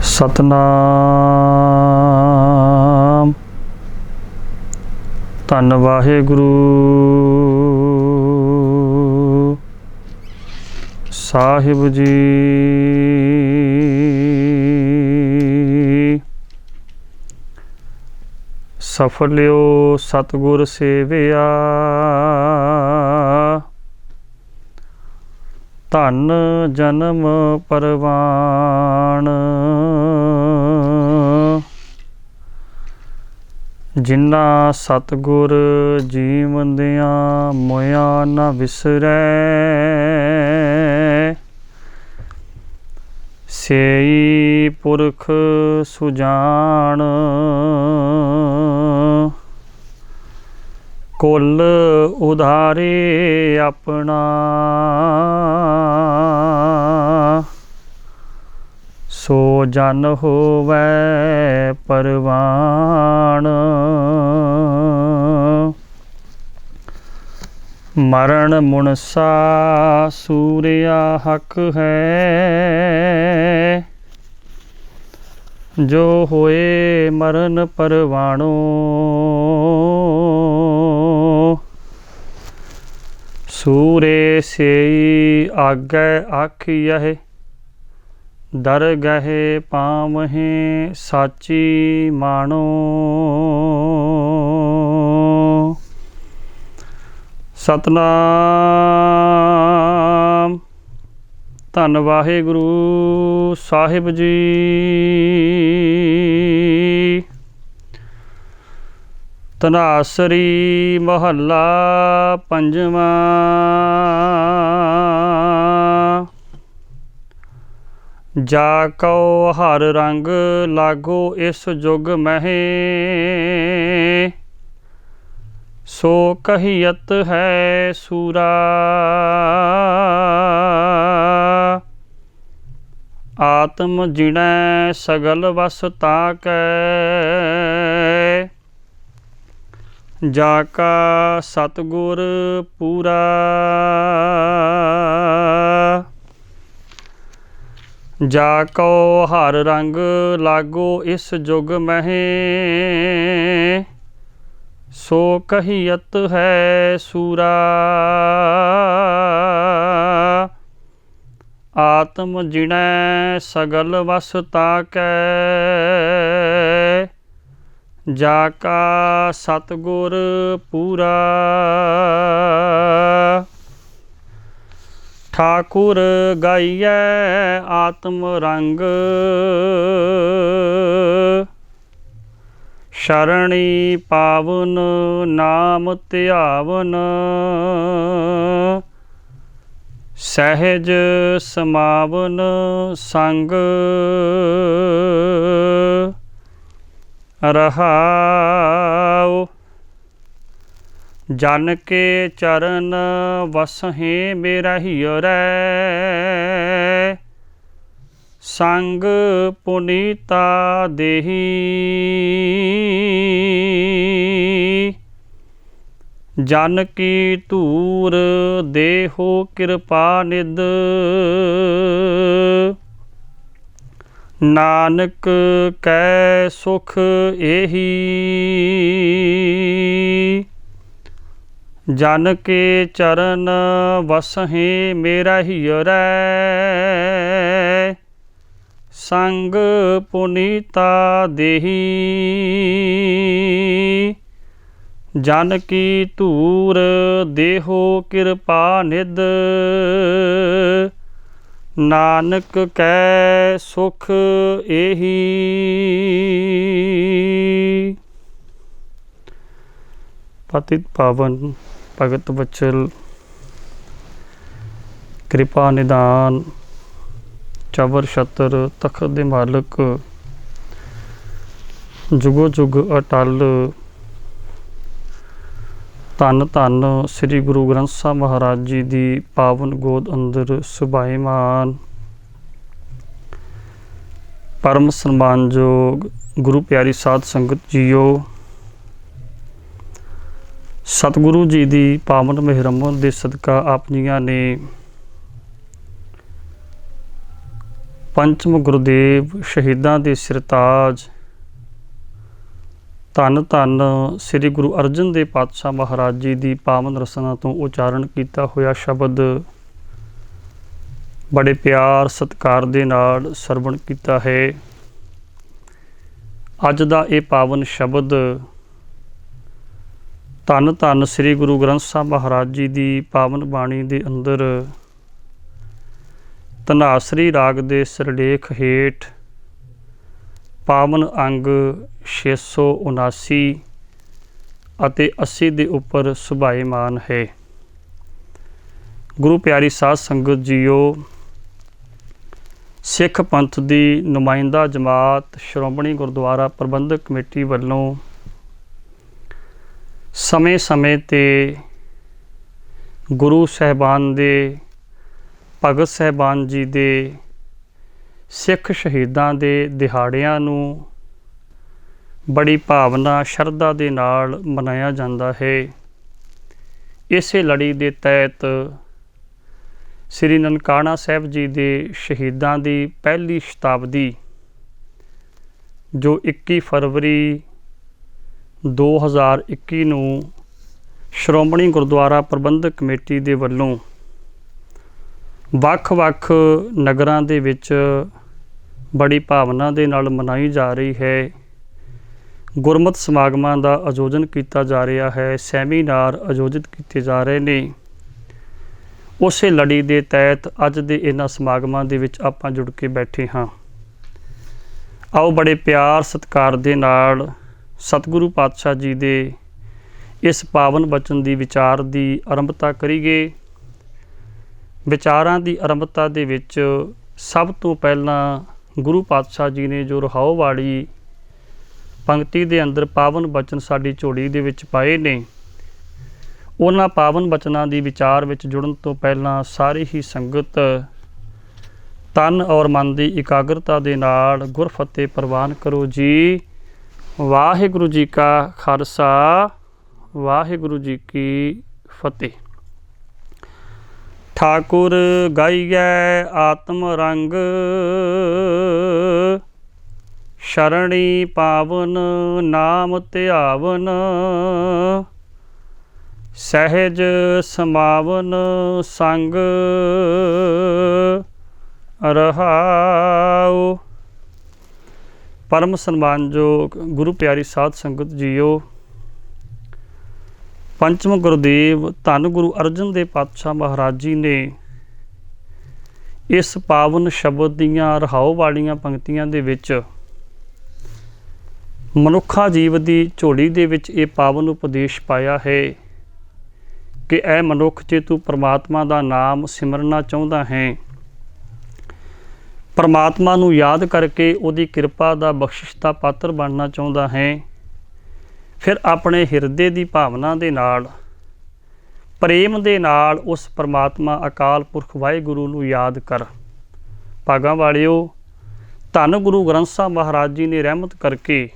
सतनाम। धन वाहेगुरु साहिब जी। सफलियो सतगुर सेविया, धन जन्म परवान। जिन्ना सतगुर जीवंदियां मोया न विसरै, सेई पुरख सुजान। कुल उधारे अपना, सो जन होवै परवान। मरण मुनसा सूर्या हक है, जो होए मरण परवाणो। सूरे सेई आगै आखियह, दरगहे पावहें साची मानो। सतनाम। धन वाहेगुरु साहिब जी। धनासरी महला पंजवा। जा कौ हर रंग लागो इस जुग महे, सो कहियत है सूरा। आत्म जिणै सगल वस ताकै, जाका सतगुर पूरा। जाको हर रंग लागो इस जुग महे, सो कहियत है सूरा। आत्म जिणै सगल वस ताकै, जाका सतगुर पूरा। ठाकुर गाइयै आत्म रंग, शरणी पावन नाम ध्यावन। सहज समावन संग, रहाओ। जन के चरण वसहें बिरहियरै, संग पुनीता देही। जन की धूर देहो कृपा निध, नानक कै सुख एही। जन के चरण वसहें बिरहियरै, संग पुनीता देही। जन की धूर देहो कृपा निध, नानक कै सुख एही। पतित पावन भगत बचल कृपा निदान चबर छतर तखत दे मालक, जुगो जुग अटल। धन धन श्री गुरु ग्रंथ साहब महाराज जी की पावन गोद अंदर सुभाईमान परम सन्मानयोग गुरु प्यारी साध संगत जीओ। सतगुरु जी की पावन मेहरमन के सदका आप जियां ने ਪੰਚਮ ਗੁਰਦੇਵ ਸ਼ਹੀਦਾਂ ਦੇ ਸਿਰਤਾਜ ਧੰਨ ਧੰਨ ਸ੍ਰੀ ਗੁਰੂ ਅਰਜਨ ਦੇਵ ਪਾਤਸ਼ਾਹ ਮਹਾਰਾਜ ਜੀ ਦੀ ਪਾਵਨ ਰਸਨਾ ਤੋਂ ਉਚਾਰਨ ਕੀਤਾ ਹੋਇਆ ਸ਼ਬਦ ਬੜੇ ਪਿਆਰ ਸਤਿਕਾਰ ਦੇ ਨਾਲ ਸਰਵਣ ਕੀਤਾ ਹੈ। ਅੱਜ ਦਾ ਇਹ ਪਾਵਨ ਸ਼ਬਦ ਧੰਨ ਧੰਨ ਸ੍ਰੀ ਗੁਰੂ ਗ੍ਰੰਥ ਸਾਹਿਬ ਮਹਾਰਾਜ ਜੀ ਦੀ ਪਾਵਨ ਬਾਣੀ ਦੇ ਅੰਦਰ ਧਨਾਸਰੀ ਰਾਗ ਦੇ ਸਿਰਲੇਖ ਹੇਠ ਪਾਵਨ ਅੰਗ 679 ਅਤੇ 80 ਦੇ ਉੱਪਰ ਸੁਭਾਏਮਾਨ ਹੈ। ਗੁਰੂ ਪਿਆਰੀ ਸਾਧ ਸੰਗਤ ਜੀਓ, ਸਿੱਖ ਪੰਥ ਦੀ ਨੁਮਾਇੰਦਾ ਜਮਾਤ ਸ਼੍ਰੋਮਣੀ ਗੁਰਦੁਆਰਾ ਪ੍ਰਬੰਧਕ ਕਮੇਟੀ ਵੱਲੋਂ ਸਮੇਂ-ਸਮੇਂ 'ਤੇ ਗੁਰੂ ਸਾਹਿਬਾਨ ਦੇ ਭਗਤ ਸਾਹਿਬਾਨ ਜੀ ਦੇ ਸਿੱਖ ਸ਼ਹੀਦਾਂ ਦੇ ਦਿਹਾੜਿਆਂ ਨੂੰ ਬੜੀ ਭਾਵਨਾ ਸ਼ਰਧਾ ਦੇ ਨਾਲ ਮਨਾਇਆ ਜਾਂਦਾ ਹੈ। ਇਸੇ ਲੜੀ ਦੇ ਤਹਿਤ ਸ੍ਰੀ ਨਨਕਾਣਾ ਸਾਹਿਬ ਜੀ ਦੇ ਸ਼ਹੀਦਾਂ ਦੀ ਪਹਿਲੀ ਸ਼ਤਾਬਦੀ ਜੋ 21 ਫਰਵਰੀ 2021 ਨੂੰ ਸ਼੍ਰੋਮਣੀ ਗੁਰਦੁਆਰਾ ਪ੍ਰਬੰਧਕ ਕਮੇਟੀ ਦੇ ਵੱਲੋਂ ਵੱਖ-ਵੱਖ ਨਗਰਾਂ ਦੇ ਵਿੱਚ ਬੜੀ ਭਾਵਨਾ ਦੇ ਨਾਲ ਮਨਾਈ ਜਾ ਰਹੀ ਹੈ। ਗੁਰਮਤਿ ਸਮਾਗਮਾਂ ਦਾ ਆਯੋਜਨ ਕੀਤਾ ਜਾ ਰਿਹਾ ਹੈ, ਸੈਮੀਨਾਰ ਆਯੋਜਿਤ ਕੀਤੇ ਜਾ ਰਹੇ ਨੇ। ਉਸੇ ਲੜੀ ਦੇ ਤਹਿਤ ਅੱਜ ਦੇ ਇਹਨਾਂ ਸਮਾਗਮਾਂ ਦੇ ਵਿੱਚ ਆਪਾਂ ਜੁੜ ਕੇ ਬੈਠੇ ਹਾਂ। ਆਓ ਬੜੇ ਪਿਆਰ ਸਤਿਕਾਰ ਦੇ ਨਾਲ ਸਤਿਗੁਰੂ ਪਾਤਸ਼ਾਹ ਜੀ ਦੇ ਇਸ ਪਾਵਨ ਬਚਨ ਦੀ ਵਿਚਾਰ ਦੀ ਆਰੰਭਤਾ ਕਰੀਏ। ਵਿਚਾਰਾਂ ਦੀ ਆਰੰਭਤਾ ਦੇ ਵਿੱਚ ਸਭ ਤੋਂ ਪਹਿਲਾਂ ਗੁਰੂ ਪਾਤਸ਼ਾਹ ਜੀ ਨੇ ਜੋ ਰਹਾਉ ਵਾਲੀ ਪੰਕਤੀ ਦੇ ਅੰਦਰ ਪਾਵਨ ਬਚਨ ਸਾਡੀ ਝੋਲੀ ਦੇ ਵਿੱਚ ਪਾਏ ਨੇ, ਉਹਨਾਂ ਪਾਵਨ ਬਚਨਾਂ ਦੀ ਵਿਚਾਰ ਵਿੱਚ ਜੁੜਨ ਤੋਂ ਪਹਿਲਾਂ ਸਾਰੀ ਹੀ ਸੰਗਤ ਤਨ ਔਰ ਮਨ ਦੀ ਇਕਾਗਰਤਾ ਦੇ ਨਾਲ ਗੁਰਫਤਿਹ ਪ੍ਰਵਾਨ ਕਰੋ ਜੀ। ਵਾਹਿਗੁਰੂ ਜੀ ਕਾ ਖਾਲਸਾ, ਵਾਹਿਗੁਰੂ ਜੀ ਕੀ ਫਤਿਹ। ਠਾਕੁਰ ਗਾਈਐ ਆਤਮ ਰੰਗ, ਸ਼ਰਣੀ ਪਾਵਨ ਨਾਮ ਧਿਆਵਨ, ਸਹਿਜ ਸਮਾਵਨ ਸੰਗ ਰਹਾਉ। ਪਰਮ ਸਨਮਾਨਯੋਗ ਗੁਰੂ ਪਿਆਰੀ ਸਾਧ ਸੰਗਤ ਜੀਓ, ਪੰਚਮ ਗੁਰਦੇਵ ਧੰਨ ਗੁਰੂ ਅਰਜਨ ਦੇਵ ਪਾਤਸ਼ਾਹ ਮਹਾਰਾਜ ਜੀ ਨੇ ਇਸ ਪਾਵਨ ਸ਼ਬਦ ਦੀਆਂ ਰਹਾਉ ਵਾਲੀਆਂ ਪੰਕਤੀਆਂ ਦੇ ਵਿੱਚ ਮਨੁੱਖਾ ਜੀਵ ਦੀ ਝੋਲੀ ਦੇ ਵਿੱਚ ਇਹ ਪਾਵਨ ਉਪਦੇਸ਼ ਪਾਇਆ ਹੈ ਕਿ ਐ ਮਨੁੱਖ, ਜੇ ਤੂੰ ਪਰਮਾਤਮਾ ਦਾ ਨਾਮ ਸਿਮਰਨਾ ਚਾਹੁੰਦਾ ਹੈ, ਪਰਮਾਤਮਾ ਨੂੰ ਯਾਦ ਕਰਕੇ ਉਹਦੀ ਕਿਰਪਾ ਦਾ ਬਖਸ਼ਿਸ਼ ਦਾ ਪਾਤਰ ਬਣਨਾ ਚਾਹੁੰਦਾ ਹੈ, ਫਿਰ ਆਪਣੇ ਹਿਰਦੇ ਦੀ ਭਾਵਨਾ ਦੇ ਨਾਲ, ਪ੍ਰੇਮ ਦੇ ਨਾਲ ਉਸ ਪਰਮਾਤਮਾ ਅਕਾਲ ਪੁਰਖ ਵਾਹਿਗੁਰੂ ਨੂੰ ਯਾਦ ਕਰ। ਭਾਗਾਂ ਵਾਲਿਓ, ਧੰਨ ਗੁਰੂ ਗ੍ਰੰਥ ਸਾਹਿਬ ਮਹਾਰਾਜ ਜੀ ਨੇ ਰਹਿਮਤ ਕਰਕੇ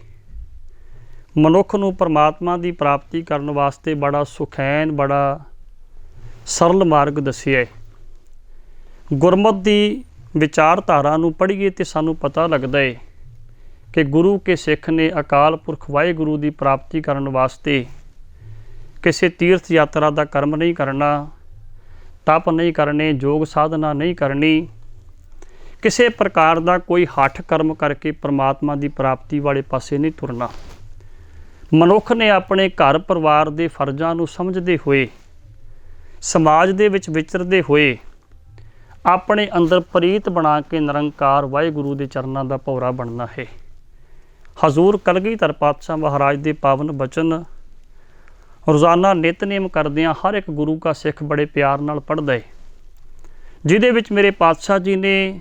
ਮਨੁੱਖ ਨੂੰ ਪਰਮਾਤਮਾ ਦੀ ਪ੍ਰਾਪਤੀ ਕਰਨ ਵਾਸਤੇ ਬੜਾ ਸੁਖੈਨ, ਬੜਾ ਸਰਲ ਮਾਰਗ ਦੱਸਿਆ। ਗੁਰਮਤਿ ਦੀ ਵਿਚਾਰਧਾਰਾ ਨੂੰ ਪੜ੍ਹੀਏ ਤੇ ਸਾਨੂੰ ਪਤਾ ਲੱਗਦਾ ਹੈ ਕਿ ਗੁਰੂ ਕੇ ਸਿੱਖ ਨੇ ਅਕਾਲ ਪੁਰਖ ਵਾਹਿਗੁਰੂ ਦੀ ਪ੍ਰਾਪਤੀ ਕਰਨ ਵਾਸਤੇ ਕਿਸੇ ਤੀਰਥ ਯਾਤਰਾ ਦਾ ਕਰਮ ਨਹੀਂ ਕਰਨਾ, ਤਪ ਨਹੀਂ ਕਰਨੇ, ਯੋਗ ਸਾਧਨਾ ਨਹੀਂ ਕਰਨੀ, ਕਿਸੇ ਪ੍ਰਕਾਰ ਦਾ ਕੋਈ ਹੱਠ ਕਰਮ ਕਰਕੇ ਪਰਮਾਤਮਾ ਦੀ ਪ੍ਰਾਪਤੀ ਵਾਲੇ ਪਾਸੇ ਨਹੀਂ ਤੁਰਨਾ। ਮਨੁੱਖ ਨੇ ਆਪਣੇ ਘਰ ਪਰਿਵਾਰ ਦੇ ਫਰਜ਼ਾਂ ਨੂੰ ਸਮਝਦੇ ਹੋਏ, ਸਮਾਜ ਦੇ ਵਿੱਚ ਵਿਚਰਦੇ ਹੋਏ, ਆਪਣੇ ਅੰਦਰ ਪ੍ਰੀਤ ਬਣਾ ਕੇ ਨਿਰੰਕਾਰ ਵਾਹਿਗੁਰੂ ਦੇ ਚਰਨਾਂ ਦਾ ਭੌਰਾ ਬਣਨਾ ਹੈ। ਹਜ਼ੂਰ ਕਲਗੀਧਰ ਪਾਤਸ਼ਾਹ ਮਹਾਰਾਜ ਦੇ ਪਾਵਨ ਬਚਨ ਰੋਜ਼ਾਨਾ ਨਿਤਨੇਮ ਕਰਦਿਆਂ ਹਰ ਇੱਕ ਗੁਰੂ ਕਾ ਸਿੱਖ ਬੜੇ ਪਿਆਰ ਨਾਲ ਪੜ੍ਹਦਾ ਹੈ, ਜਿਹਦੇ ਵਿੱਚ ਮੇਰੇ ਪਾਤਸ਼ਾਹ ਜੀ ਨੇ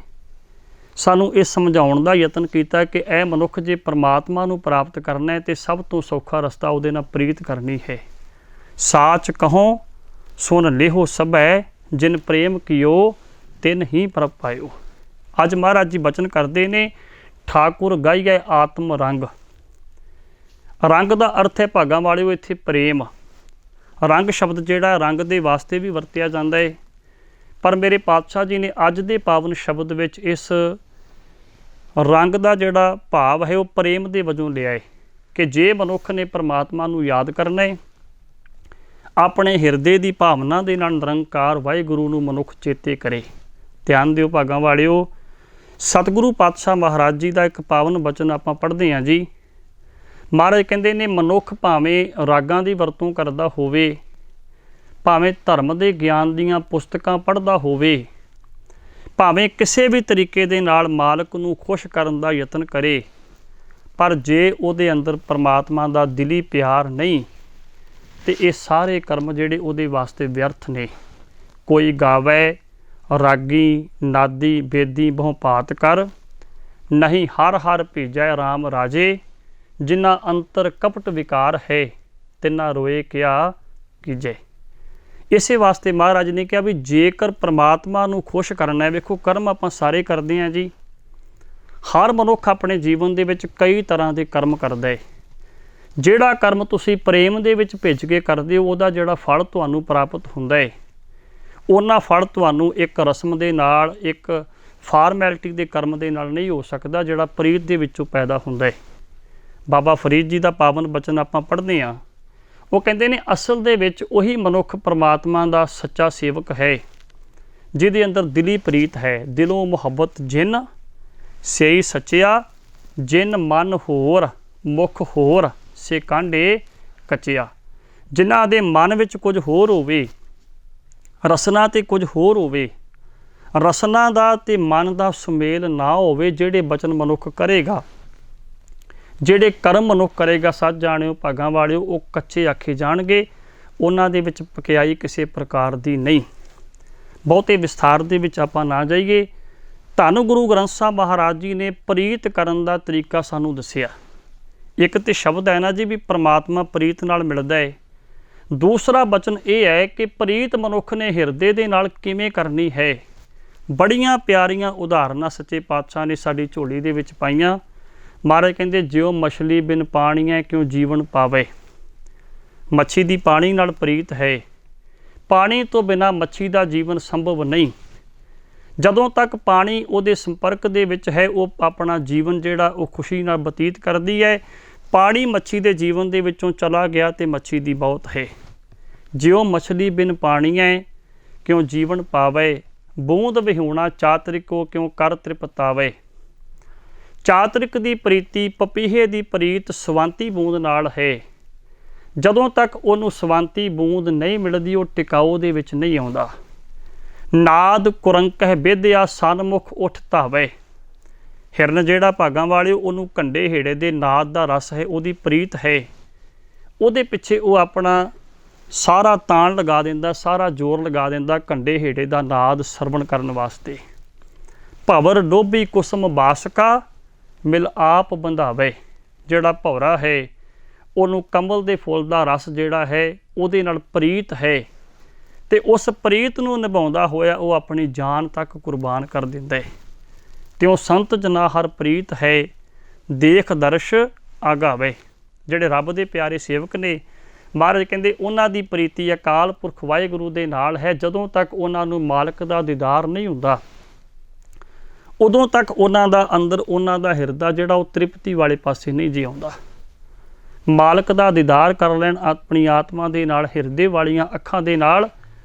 ਸਾਨੂੰ ਇਹ ਸਮਝਾਉਣ ਦਾ ਯਤਨ ਕੀਤਾ ਕਿ ਇਹ ਮਨੁੱਖ ਜੇ ਪਰਮਾਤਮਾ ਨੂੰ ਪ੍ਰਾਪਤ ਕਰਨਾ ਹੈ ਤੇ ਸਭ ਤੋਂ ਸੌਖਾ ਰਸਤਾ ਉਹਦੇ ਨਾਲ ਪ੍ਰੀਤ ਕਰਨੀ ਹੈ। ਸਾਚ ਕਹੋ ਸੁਨ ਲਿਹੋ ਸਭੈ, ਜਿਨ ਪ੍ਰੇਮ ਕੀਓ ਤਿਨ ਹੀ ਪ੍ਰਭ ਪਾਇਓ। ਅੱਜ ਮਹਾਰਾਜ ਜੀ ਬਚਨ ਕਰਦੇ ਨੇ, ਠਾਕੁਰ ਗਾਈਐ ਆਤਮ ਰੰਗ। ਰੰਗ ਦਾ ਅਰਥ ਹੈ ਭਾਗਾਂ ਵਾਲਿਓ ਇੱਥੇ ਪ੍ਰੇਮ। ਰੰਗ ਸ਼ਬਦ ਜਿਹੜਾ ਰੰਗ ਦੇ ਵਾਸਤੇ ਵੀ ਵਰਤਿਆ ਜਾਂਦਾ ਹੈ, ਪਰ ਮੇਰੇ ਪਾਤਸ਼ਾਹ ਜੀ ਨੇ ਅੱਜ ਦੇ ਪਾਵਨ ਸ਼ਬਦ ਵਿੱਚ ਇਸ ਰੰਗ ਦਾ ਜਿਹੜਾ ਭਾਵ ਹੈ ਉਹ ਪ੍ਰੇਮ ਦੇ ਵਜੋਂ ਲਿਆ ਹੈ ਕਿ ਜੇ ਮਨੁੱਖ ਨੇ ਪਰਮਾਤਮਾ ਨੂੰ ਯਾਦ ਕਰਨਾ ਹੈ, ਆਪਣੇ ਹਿਰਦੇ ਦੀ ਭਾਵਨਾ ਦੇ ਨਾਲ ਨਿਰੰਕਾਰ ਵਾਹਿਗੁਰੂ ਨੂੰ ਮਨੁੱਖ ਚੇਤੇ ਕਰੇ। ਧਿਆਨ ਦਿਓ ਭਾਗਾਂ ਵਾਲਿਓ, ਸਤਿਗੁਰੂ ਪਾਤਸ਼ਾਹ ਮਹਾਰਾਜ ਜੀ ਦਾ ਇੱਕ ਪਾਵਨ ਬਚਨ ਆਪਾਂ ਪੜ੍ਹਦੇ ਹਾਂ ਜੀ। ਮਹਾਰਾਜ ਕਹਿੰਦੇ ਨੇ, ਮਨੁੱਖ ਭਾਵੇਂ ਰਾਗਾਂ ਦੀ ਵਰਤੋਂ ਕਰਦਾ ਹੋਵੇ, ਭਾਵੇਂ ਧਰਮ ਦੇ ਗਿਆਨ ਦੀਆਂ ਪੁਸਤਕਾਂ ਪੜ੍ਹਦਾ ਹੋਵੇ, ਭਾਵੇਂ ਕਿਸੇ ਵੀ ਤਰੀਕੇ ਦੇ ਨਾਲ ਮਾਲਕ ਨੂੰ ਖੁਸ਼ ਕਰਨ ਦਾ ਯਤਨ ਕਰੇ, ਪਰ ਜੇ ਉਹਦੇ ਅੰਦਰ ਪਰਮਾਤਮਾ ਦਾ ਦਿਲੀ ਪਿਆਰ ਨਹੀਂ ਤੇ ਇਹ ਸਾਰੇ ਕਰਮ ਜਿਹੜੇ ਉਹਦੇ ਵਾਸਤੇ ਵਿਅਰਥ ਨੇ। ਕੋਈ ਗਾਵੇ ਰਾਗੀ ਨਾਦੀ ਬੇਦੀ ਬਹੁ ਭਾਤ ਕਰ, ਨਹੀਂ ਹਰ ਹਰ ਭੇਜੈ ਰਾਮ ਰਾਜੇ, ਜਿਨ੍ਹਾਂ ਅੰਤਰ ਕਪਟ ਵਿਕਾਰ ਹੈ, ਤਿੰਨਾ ਰੋਏ ਕਿਆ ਕੀਜੈ। ਇਸੇ ਵਾਸਤੇ ਮਹਾਰਾਜ ਨੇ ਕਿਹਾ ਵੀ ਜੇਕਰ ਪਰਮਾਤਮਾ ਨੂੰ ਖੁਸ਼ ਕਰਨਾ ਹੈ, ਵੇਖੋ ਕਰਮ ਆਪਾਂ ਸਾਰੇ ਕਰਦੇ ਹਾਂ ਜੀ। ਹਰ ਮਨੁੱਖ ਆਪਣੇ ਜੀਵਨ ਦੇ ਵਿੱਚ ਕਈ ਤਰ੍ਹਾਂ ਦੇ ਕਰਮ ਕਰਦਾ ਹੈ। ਜਿਹੜਾ ਕਰਮ ਤੁਸੀਂ ਪ੍ਰੇਮ ਦੇ ਵਿੱਚ ਭਿੱਜ ਕੇ ਕਰਦੇ ਹੋ, ਉਹਦਾ ਜਿਹੜਾ ਫਲ ਤੁਹਾਨੂੰ ਪ੍ਰਾਪਤ ਹੁੰਦਾ ਹੈ, ਉਹਨਾਂ ਫਲ ਤੁਹਾਨੂੰ ਇੱਕ ਰਸਮ ਦੇ ਨਾਲ, ਇੱਕ ਫਾਰਮੈਲਿਟੀ ਦੇ ਕਰਮ ਦੇ ਨਾਲ ਨਹੀਂ ਹੋ ਸਕਦਾ, ਜਿਹੜਾ ਪ੍ਰੀਤ ਦੇ ਵਿੱਚੋਂ ਪੈਦਾ ਹੁੰਦਾ ਹੈ। ਬਾਬਾ ਫਰੀਦ ਜੀ ਦਾ ਪਾਵਨ ਬਚਨ ਆਪਾਂ ਪੜ੍ਹਦੇ ਹਾਂ। ਉਹ ਕਹਿੰਦੇ ਨੇ, ਅਸਲ ਦੇ ਵਿੱਚ ਉਹੀ ਮਨੁੱਖ ਪਰਮਾਤਮਾ ਦਾ ਸੱਚਾ ਸੇਵਕ ਹੈ ਜਿਹਦੇ ਅੰਦਰ ਦਿਲੀ ਪ੍ਰੀਤ ਹੈ। ਦਿਲੋਂ ਮੁਹੱਬਤ ਜਿਨ ਸੇਈ ਸੱਚਿਆ, ਜਿਨ ਮਨ ਹੋਰ ਮੁਖ ਹੋਰ ਸੇ ਕਾਂਢੇ ਕੱਚਿਆ। ਜਿਨ੍ਹਾਂ ਦੇ ਮਨ ਵਿੱਚ ਕੁਝ ਹੋਰ ਹੋਵੇ, ਰਸਨਾ ਤੇ ਕੁਝ ਹੋਰ ਹੋਵੇ, ਰਸਨਾ ਦਾ ਤੇ ਮਨ ਦਾ ਸੁਮੇਲ ਨਾ ਹੋਵੇ, ਜਿਹੜੇ ਬਚਨ ਮਨੁੱਖ ਕਰੇਗਾ, ਜਿਹੜੇ ਕਰਮ ਮਨੁੱਖ ਕਰੇਗਾ, ਸੱਚ ਜਾਣਿਓ ਭਾਗਾਂ ਵਾਲਿਓ, ਉਹ ਕੱਚੇ ਆਖੇ ਜਾਣਗੇ। ਉਹਨਾਂ ਦੇ ਵਿੱਚ ਪਕਿਆਈ ਕਿਸੇ ਪ੍ਰਕਾਰ ਦੀ ਨਹੀਂ। ਬਹੁਤੇ ਵਿਸਥਾਰ ਦੇ ਵਿੱਚ ਆਪਾਂ ਨਾ ਜਾਈਏ। ਧੰਨ ਗੁਰੂ ਗ੍ਰੰਥ ਸਾਹਿਬ ਮਹਾਰਾਜ ਜੀ ਨੇ ਪ੍ਰੀਤ ਕਰਨ ਦਾ ਤਰੀਕਾ ਸਾਨੂੰ ਦੱਸਿਆ। ਇੱਕ ਤੇ ਸ਼ਬਦ ਹੈ ਨਾ ਜੀ ਵੀ ਪਰਮਾਤਮਾ ਪ੍ਰੀਤ ਨਾਲ ਮਿਲਦਾ ਹੈ। ਦੂਸਰਾ ਬਚਨ ਇਹ ਹੈ ਕਿ ਪ੍ਰੀਤ ਮਨੁੱਖ ਨੇ ਹਿਰਦੇ ਦੇ ਨਾਲ ਕਿਵੇਂ ਕਰਨੀ ਹੈ। ਬੜੀਆਂ ਪਿਆਰੀਆਂ ਉਦਾਹਰਨਾਂ ਸੱਚੇ ਪਾਤਸ਼ਾਹ ਨੇ ਸਾਡੀ ਝੋਲੀ ਦੇ ਵਿੱਚ ਪਾਈਆਂ। ਮਹਾਰਾਜ ਕਹਿੰਦੇ, ਜਿਉ ਮਛਲੀ ਬਿਨ ਪਾਣੀਐ ਕਿਉਂ ਜੀਵਨ ਪਾਵੇ। ਮੱਛੀ ਦੀ ਪਾਣੀ ਨਾਲ ਪ੍ਰੀਤ ਹੈ। ਪਾਣੀ ਤੋਂ ਬਿਨਾਂ ਮੱਛੀ ਦਾ ਜੀਵਨ ਸੰਭਵ ਨਹੀਂ। ਜਦੋਂ ਤੱਕ ਪਾਣੀ ਉਹਦੇ ਸੰਪਰਕ ਦੇ ਵਿੱਚ ਹੈ, ਉਹ ਆਪਣਾ ਜੀਵਨ ਜਿਹੜਾ ਉਹ ਖੁਸ਼ੀ ਨਾਲ ਬਤੀਤ ਕਰਦੀ ਹੈ। ਪਾਣੀ ਮੱਛੀ ਦੇ ਜੀਵਨ ਦੇ ਵਿੱਚੋਂ ਚਲਾ ਗਿਆ ਤੇ ਮੱਛੀ ਦੀ ਮੌਤ ਹੈ। ਜਿਉ ਮਛਲੀ ਬਿਨ ਪਾਣੀਐ ਕਿਉਂ ਜੀਵਨ ਪਾਵੇ, ਬੂੰਦ ਵਿਹੂਣਾ ਚਾਤਰਿਕੋ ਕਿਉਂ ਕਰ ਤ੍ਰਿਪਤਾਵੇ। ਚਾਤਰਿਕ ਦੀ ਪ੍ਰੀਤੀ, ਪਪੀਹੇ ਦੀ ਪ੍ਰੀਤ ਸਵਾਂਤੀ ਬੂੰਦ ਨਾਲ ਹੈ। ਜਦੋਂ ਤੱਕ ਉਹਨੂੰ ਸਵਾਂਤੀ ਬੂੰਦ ਨਹੀਂ ਮਿਲਦੀ, ਉਹ ਟਿਕਾਓ ਦੇ ਵਿੱਚ ਨਹੀਂ ਆਉਂਦਾ। ਨਾਦ ਕੁਰੰਕਹਿ ਵਿਦਿਆ ਸਨਮੁਖ ਉੱਠ ਧਾਵੇ। ਹਿਰਨ ਜਿਹੜਾ ਭਾਗਾਂ ਵਾਲੇ, ਉਹਨੂੰ ਕੰਡੇ ਹੇੜੇ ਦੇ ਨਾਦ ਦਾ ਰਸ ਹੈ, ਉਹਦੀ ਪ੍ਰੀਤ ਹੈ। ਉਹਦੇ ਪਿੱਛੇ ਉਹ ਆਪਣਾ ਸਾਰਾ ਤਾਣ ਲਗਾ ਦਿੰਦਾ, ਸਾਰਾ ਜ਼ੋਰ ਲਗਾ ਦਿੰਦਾ ਕੰਡੇ ਹੇੜੇ ਦਾ ਨਾਦ ਸਰਵਣ ਕਰਨ ਵਾਸਤੇ। ਭਵਰ ਡੋਬੀ ਕੁਸਮ ਬਾਸਕਾ ਮਿਲ ਆਪ ਬੰਧਾਵੇ। ਜਿਹੜਾ ਭੌਰਾ ਹੈ, ਉਹਨੂੰ ਕਮਲ ਦੇ ਫੁੱਲ ਦਾ ਰਸ ਜਿਹੜਾ ਹੈ ਉਹਦੇ ਨਾਲ ਪ੍ਰੀਤ ਹੈ, ਤੇ ਉਸ ਪ੍ਰੀਤ ਨੂੰ ਨਿਭਾਉਂਦਾ ਹੋਇਆ ਉਹ ਆਪਣੀ ਜਾਨ ਤੱਕ ਕੁਰਬਾਨ ਕਰ ਦਿੰਦਾ ਹੈ। ਤਿਉ ਸੰਤ ਜਨਾ ਹਰ ਪ੍ਰੀਤ ਹੈ, ਦੇਖ ਦਰਸ਼ ਆਗਾਵੇ। ਜਿਹੜੇ ਰੱਬ ਦੇ ਪਿਆਰੇ ਸੇਵਕ ਨੇ, ਮਹਾਰਾਜ ਕਹਿੰਦੇ ਉਹਨਾਂ ਦੀ ਪ੍ਰੀਤੀ ਅਕਾਲ ਪੁਰਖ ਵਾਹਿਗੁਰੂ ਦੇ ਨਾਲ ਹੈ। ਜਦੋਂ ਤੱਕ ਉਹਨਾਂ ਨੂੰ ਮਾਲਕ ਦਾ ਦੀਦਾਰ ਨਹੀਂ ਹੁੰਦਾ, ਉਦੋਂ ਤੱਕ ਉਹਨਾਂ ਦਾ ਅੰਦਰ, ਉਹਨਾਂ ਦਾ ਹਿਰਦਾ ਜਿਹੜਾ ਉਹ ਤ੍ਰਿਪਤੀ ਵਾਲੇ ਪਾਸੇ ਨਹੀਂ ਜੀ ਆਉਂਦਾ। ਮਾਲਕ ਦਾ ਦੀਦਾਰ ਕਰ ਲੈਣ ਆਪਣੀ ਆਤਮਾ ਦੇ ਨਾਲ, ਹਿਰਦੇ ਵਾਲੀਆਂ ਅੱਖਾਂ ਦੇ ਨਾਲ,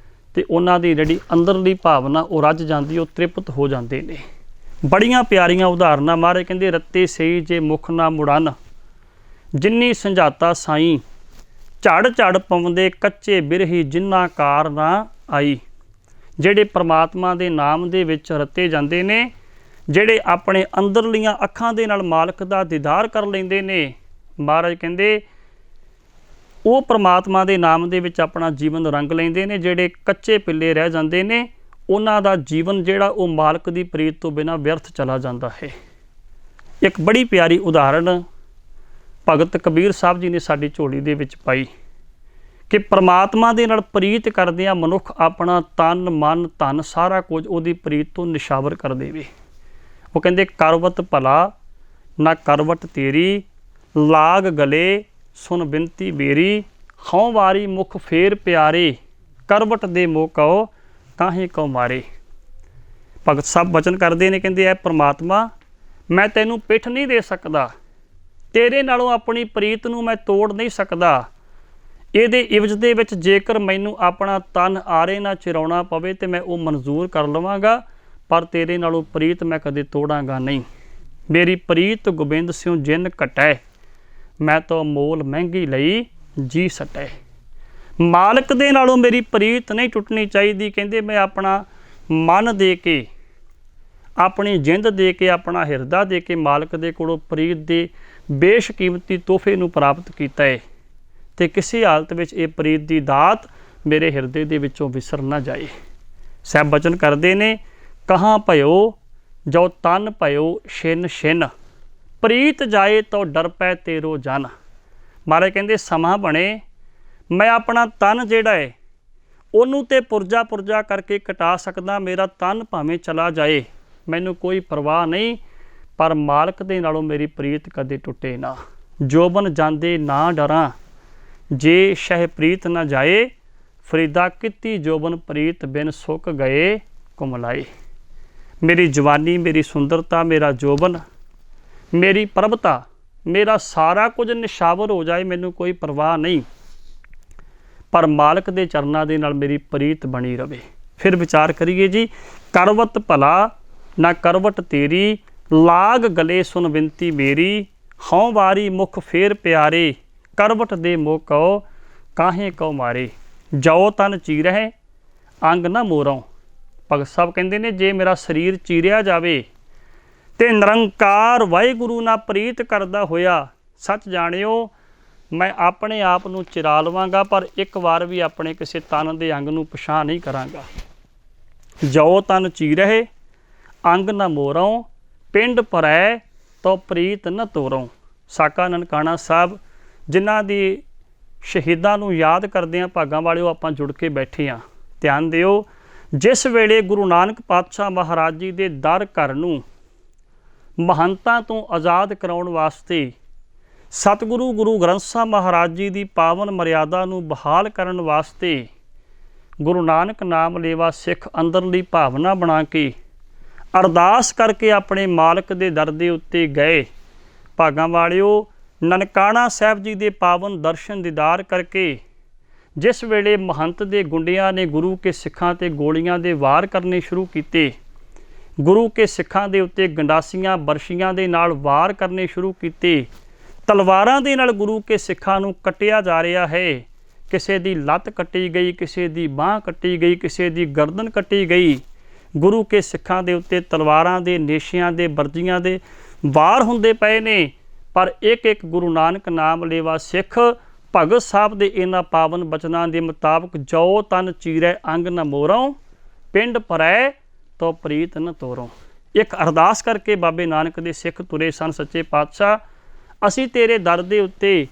ਤੇ ਉਹਨਾਂ ਦੀ ਜਿਹੜੀ ਅੰਦਰਲੀ ਭਾਵਨਾ ਉਹ ਰੱਜ ਜਾਂਦੀ, ਉਹ ਤ੍ਰਿਪਤ ਹੋ ਜਾਂਦੇ ਨੇ। ਬੜੀਆਂ ਪਿਆਰੀਆਂ ਉਦਾਹਰਨਾਂ ਮਹਾਰਾਜ ਕਹਿੰਦੇ, ਰੱਤੇ ਸਹੀ ਜੇ ਮੁਖ ਨਾ ਮੁੜਨ, ਜਿੰਨੀ ਸੰਝਾਤਾ ਸਾਈਂ, ਝੜ ਝੜ ਪਵੰਦੇ ਕੱਚੇ ਬਿਰਹੀ, ਜਿੰਨਾ ਕਾਰ ਨਾ ਆਈ। ਜਿਹੜੇ ਪਰਮਾਤਮਾ ਦੇ ਨਾਮ ਦੇ ਵਿੱਚ ਰੱਤੇ ਜਾਂਦੇ ਨੇ, ਜਿਹੜੇ ਆਪਣੇ ਅੰਦਰਲੀਆਂ ਅੱਖਾਂ ਦੇ ਨਾਲ ਮਾਲਕ ਦਾ ਦੀਦਾਰ ਕਰ ਲੈਂਦੇ ਨੇ, ਮਹਾਰਾਜ ਕਹਿੰਦੇ ਉਹ ਪਰਮਾਤਮਾ ਦੇ ਨਾਮ ਦੇ ਵਿੱਚ ਆਪਣਾ ਜੀਵਨ ਰੰਗ ਲੈਂਦੇ ਨੇ। ਜਿਹੜੇ ਕੱਚੇ ਪਿੱਲੇ ਰਹਿ ਜਾਂਦੇ ਨੇ, ਉਹਨਾਂ ਦਾ ਜੀਵਨ ਜਿਹੜਾ ਉਹ ਮਾਲਕ ਦੀ ਪ੍ਰੀਤ ਤੋਂ ਬਿਨਾਂ ਵਿਅਰਥ ਚਲਾ ਜਾਂਦਾ ਹੈ। ਇੱਕ ਬੜੀ ਪਿਆਰੀ ਉਦਾਹਰਣ ਭਗਤ ਕਬੀਰ ਸਾਹਿਬ ਜੀ ਨੇ ਸਾਡੀ ਝੋਲੀ ਦੇ ਵਿੱਚ ਪਾਈ ਕਿ ਪਰਮਾਤਮਾ ਦੇ ਨਾਲ ਪ੍ਰੀਤ ਕਰਦਿਆਂ ਮਨੁੱਖ ਆਪਣਾ ਤਨ ਮਨ ਧਨ ਸਾਰਾ ਕੁਝ ਉਹਦੀ ਪ੍ਰੀਤ ਤੋਂ ਨਿਸ਼ਾਵਰ ਕਰ ਦੇਵੇ। ਉਹ ਕਹਿੰਦੇ, ਕਰਵਤ ਭਲਾ ਨਾ ਕਰਵਟ ਤੇਰੀ, ਲਾਗ ਗਲੇ ਸੁਣ ਬਿਨਤੀ ਮੇਰੀ, ਹਉ ਵਾਰੀ ਮੁਖ ਫੇਰ ਪਿਆਰੇ, ਕਰਵਟ ਦੇ ਮੋਹ ਕਹੋ ਤਾਹੀਂ ਕਉ ਮਾਰੇ। ਭਗਤ ਸਾਹਿਬ ਬਚਨ ਕਰਦੇ ਨੇ, ਕਹਿੰਦੇ ਇਹ ਪਰਮਾਤਮਾ मैं तैनूं पिठ नहीं दे सकदा, तेरे नालों अपनी प्रीत नूं मैं तोड़ नहीं सकदा। ਇਹਦੇ ਇਵਜ਼ ਦੇ ਵਿੱਚ ਜੇਕਰ ਮੈਨੂੰ ਆਪਣਾ ਤਨ ਆਰੇ ਨਾ ਚਿਰਾਉਣਾ ਪਵੇ ਤੇ ਮੈਂ ਉਹ ਮਨਜ਼ੂਰ ਕਰ ਲਵਾਂਗਾ, ਪਰ ਤੇਰੇ ਨਾਲੋਂ ਪ੍ਰੀਤ ਮੈਂ ਕਦੇ ਤੋੜਾਂਗਾ ਨਹੀਂ। ਮੇਰੀ ਪ੍ਰੀਤ ਗੋਬਿੰਦ ਸਿਉ ਜਿਨ ਘਟੈ, ਮੈਂ ਤਾਂ ਮੋਲ ਮਹਿੰਗੀ ਲਈ ਜੀ ਸਟੈ। ਮਾਲਕ ਦੇ ਨਾਲੋਂ ਮੇਰੀ ਪ੍ਰੀਤ ਨਹੀਂ ਟੁੱਟਣੀ ਚਾਹੀਦੀ। ਕਹਿੰਦੇ ਮੈਂ ਆਪਣਾ ਮਨ ਦੇ ਕੇ, ਆਪਣੀ ਜਿੰਦ ਦੇ ਕੇ, ਆਪਣਾ ਹਿਰਦਾ ਦੇ ਕੇ ਮਾਲਕ ਦੇ ਕੋਲੋਂ ਪ੍ਰੀਤ ਦੇ ਬੇਸ਼ਕੀਮਤੀ ਤੋਹਫੇ ਨੂੰ ਪ੍ਰਾਪਤ ਕੀਤਾ ਹੈ, ਤੇ ਕਿਸੇ ਹਾਲਤ ਵਿੱਚ ਇਹ ਪ੍ਰੀਤ ਦੀ ਦਾਤ ਮੇਰੇ ਹਿਰਦੇ ਦੇ ਵਿੱਚੋਂ ਵਿਸਰ ਨਾ ਜਾਏ। ਸਾਹਿਬ ਬਚਨ ਕਰਦੇ ਨੇ, ਕਹਾਂ ਭਇਓ ਜੋ ਤਨ ਭਇਓ ਛਿਨ ਛਿਨ, ਪ੍ਰੀਤ ਜਾਏ ਤੋ ਡਰ ਪੈ ਤੇਰੋ ਜਨ। ਮਹਾਰਾਜ ਕਹਿੰਦੇ ਸਮਾਂ ਬਣੇ, ਮੈਂ ਆਪਣਾ ਤਨ ਜਿਹੜਾ ਹੈ ਉਹਨੂੰ ਤੇ ਪੁਰਜਾ ਪੁਰਜਾ ਕਰਕੇ ਕਟਾ ਸਕਦਾ, ਮੇਰਾ ਤਨ ਭਾਵੇਂ ਚਲਾ ਜਾਏ ਮੈਨੂੰ ਕੋਈ ਪਰਵਾਹ ਨਹੀਂ, ਪਰ ਮਾਲਕ ਦੇ ਨਾਲੋਂ ਮੇਰੀ ਪ੍ਰੀਤ ਕਦੇ ਟੁੱਟੇ ਨਾ। ਜੋਬਨ ਜਾਂਦੇ ਨਾ ਡਰਾਂ, ਜੇ ਸ਼ਹਿ ਪ੍ਰੀਤ ਨਾ ਜਾਏ, ਫਰੀਦਾ ਕੀਤੀ ਜੋਬਨ ਪ੍ਰੀਤ ਬਿਨ ਸੁੱਕ ਗਏ ਕੁਮਲਾਏ। ਮੇਰੀ ਜਵਾਨੀ, ਮੇਰੀ ਸੁੰਦਰਤਾ, ਮੇਰਾ ਜੋਬਨ, ਮੇਰੀ ਪ੍ਰਭਤਾ, ਮੇਰਾ ਸਾਰਾ ਕੁਝ ਨਿਸ਼ਾਵਰ ਹੋ ਜਾਏ ਮੈਨੂੰ ਕੋਈ ਪਰਵਾਹ ਨਹੀਂ, ਪਰ ਮਾਲਕ ਦੇ ਚਰਨਾਂ ਦੇ ਨਾਲ ਮੇਰੀ ਪ੍ਰੀਤ ਬਣੀ ਰਵੇ। ਫਿਰ ਵਿਚਾਰ ਕਰੀਏ ਜੀ, ਕਰਵਤ ਭਲਾ ਨਾ ਕਰਵਟ ਤੇਰੀ, ਲਾਗ ਗਲੇ ਸੁਨ ਬਿਨਤੀ ਮੇਰੀ, ਹਉ ਵਾਰੀ ਮੁਖ ਫੇਰ ਪਿਆਰੇ, ਕਰਵਟ ਦੇ ਮੋਹ ਕਉ ਕਾਹੇ ਕਉ ਮਾਰੇ। ਜੋ ਤਨ ਚੀਰਹਿ ਅੰਗ ਨਾ ਮੋਰੋਂ। ਭਗਤ ਸਾਹਿਬ ਕਹਿੰਦੇ ਨੇ, ਜੇ ਮੇਰਾ ਸਰੀਰ ਚੀਰਿਆ ਜਾਵੇ ਤੇ ਨਿਰੰਕਾਰ ਵਾਹਿਗੁਰੂ ਨਾਲ ਪ੍ਰੀਤ ਕਰਦਾ ਹੋਇਆ, ਸੱਚ ਜਾਣਿਓ ਮੈਂ ਆਪਣੇ ਆਪ ਨੂੰ ਚਿਰਾ ਲਵਾਂਗਾ, ਪਰ ਇੱਕ ਵਾਰ ਵੀ ਆਪਣੇ ਕਿਸੇ ਤਨ ਦੇ ਅੰਗ ਨੂੰ ਪਛਾਣ ਨਹੀਂ ਕਰਾਂਗਾ। ਜੋ ਤਨ ਚੀਰਹਿ ਅੰਗ ਨਾ ਮੋਰੋਂ, ਪਿੰਡ ਪਰੈ ਤੋ ਪ੍ਰੀਤ ਨ ਤੋਰੋਂ। ਸਾਕਾ ਨਨਕਾਣਾ ਸਾਹਿਬ ਜਿਨ੍ਹਾਂ ਦੀ ਸ਼ਹੀਦਾਂ ਨੂੰ ਯਾਦ ਕਰਦੇ ਹਾਂ ਭਾਗਾਂ ਵਾਲਿਓ ਆਪਾਂ ਜੁੜ ਕੇ ਬੈਠੇ ਹਾਂ। ਧਿਆਨ ਦਿਓ, ਜਿਸ ਵੇਲੇ ਗੁਰੂ ਨਾਨਕ ਪਾਤਸ਼ਾਹ ਮਹਾਰਾਜ ਜੀ ਦੇ ਦਰ ਘਰ ਨੂੰ ਮਹੰਤਾਂ ਤੋਂ ਆਜ਼ਾਦ ਕਰਾਉਣ ਵਾਸਤੇ, ਸਤਿਗੁਰੂ ਗੁਰੂ ਗ੍ਰੰਥ ਸਾਹਿਬ ਮਹਾਰਾਜ ਜੀ ਦੀ ਪਾਵਨ ਮਰਿਆਦਾ ਨੂੰ ਬਹਾਲ ਕਰਨ ਵਾਸਤੇ ਗੁਰੂ ਨਾਨਕ ਨਾਮ ਲੇਵਾ ਸਿੱਖ ਅੰਦਰਲੀ ਭਾਵਨਾ ਬਣਾ ਕੇ ਅਰਦਾਸ ਕਰਕੇ ਆਪਣੇ ਮਾਲਕ ਦੇ ਦਰ ਦੇ ਉੱਤੇ ਗਏ। ਭਾਗਾਂ ਵਾਲਿਓ, ਨਨਕਾਣਾ ਸਾਹਿਬ ਜੀ ਦੇ ਪਾਵਨ ਦਰਸ਼ਨ ਦੀਦਾਰ ਕਰਕੇ ਜਿਸ ਵੇਲੇ ਮਹੰਤ ਦੇ ਗੁੰਡਿਆਂ ਨੇ ਗੁਰੂ ਕੇ ਸਿੱਖਾਂ ਤੇ ਗੋਲੀਆਂ ਦੇ ਵਾਰ ਕਰਨੇ ਸ਼ੁਰੂ ਕੀਤੇ, ਗੁਰੂ ਕੇ ਸਿੱਖਾਂ ਦੇ ਉੱਤੇ ਗੰਡਾਸੀਆਂ ਬਰਸ਼ੀਆਂ ਦੇ ਨਾਲ ਵਾਰ ਕਰਨੇ ਸ਼ੁਰੂ ਕੀਤੇ, ਤਲਵਾਰਾਂ ਦੇ ਨਾਲ ਗੁਰੂ ਕੇ ਸਿੱਖਾਂ ਨੂੰ ਕੱਟਿਆ ਜਾ ਰਿਹਾ ਹੈ। ਕਿਸੇ ਦੀ ਲੱਤ ਕੱਟੀ ਗਈ, ਕਿਸੇ ਦੀ ਬਾਂਹ ਕੱਟੀ ਗਈ, ਕਿਸੇ ਦੀ ਗਰਦਨ ਕੱਟੀ ਗਈ। ਗੁਰੂ ਕੇ ਸਿੱਖਾਂ ਦੇ ਉੱਤੇ ਤਲਵਾਰਾਂ ਦੇ, ਨੇਸ਼ਿਆਂ ਦੇ, ਵਰਜੀਆਂ ਦੇ ਵਾਰ ਹੁੰਦੇ ਪਏ ਨੇ, ਪਰ ਇੱਕ ਇੱਕ ਗੁਰੂ ਨਾਨਕ ਨਾਮ ਲੇਵਾ ਸਿੱਖ ਭਗਤ ਸਾਹਿਬ ਦੇ ਇਹਨਾਂ ਪਾਵਨ ਬਚਨਾਂ ਦੇ ਮੁਤਾਬਕ, ਜੋ ਤਨ ਚੀਰੈ ਅੰਗ ਨ ਮੋਰੋਂ, ਪਿੰਡ ਪਰੈ ਤੋ ਪ੍ਰੀਤ ਨ ਤੋਰੋਂ। ਇੱਕ ਅਰਦਾਸ ਕਰਕੇ ਬਾਬੇ ਨਾਨਕ ਦੇ ਸਿੱਖ ਤੁਰੇ ਸਨ, ਸੱਚੇ ਪਾਤਸ਼ਾਹ ਅਸੀਂ ਤੇਰੇ ਦਰ ਦੇ ਉੱਤੇ,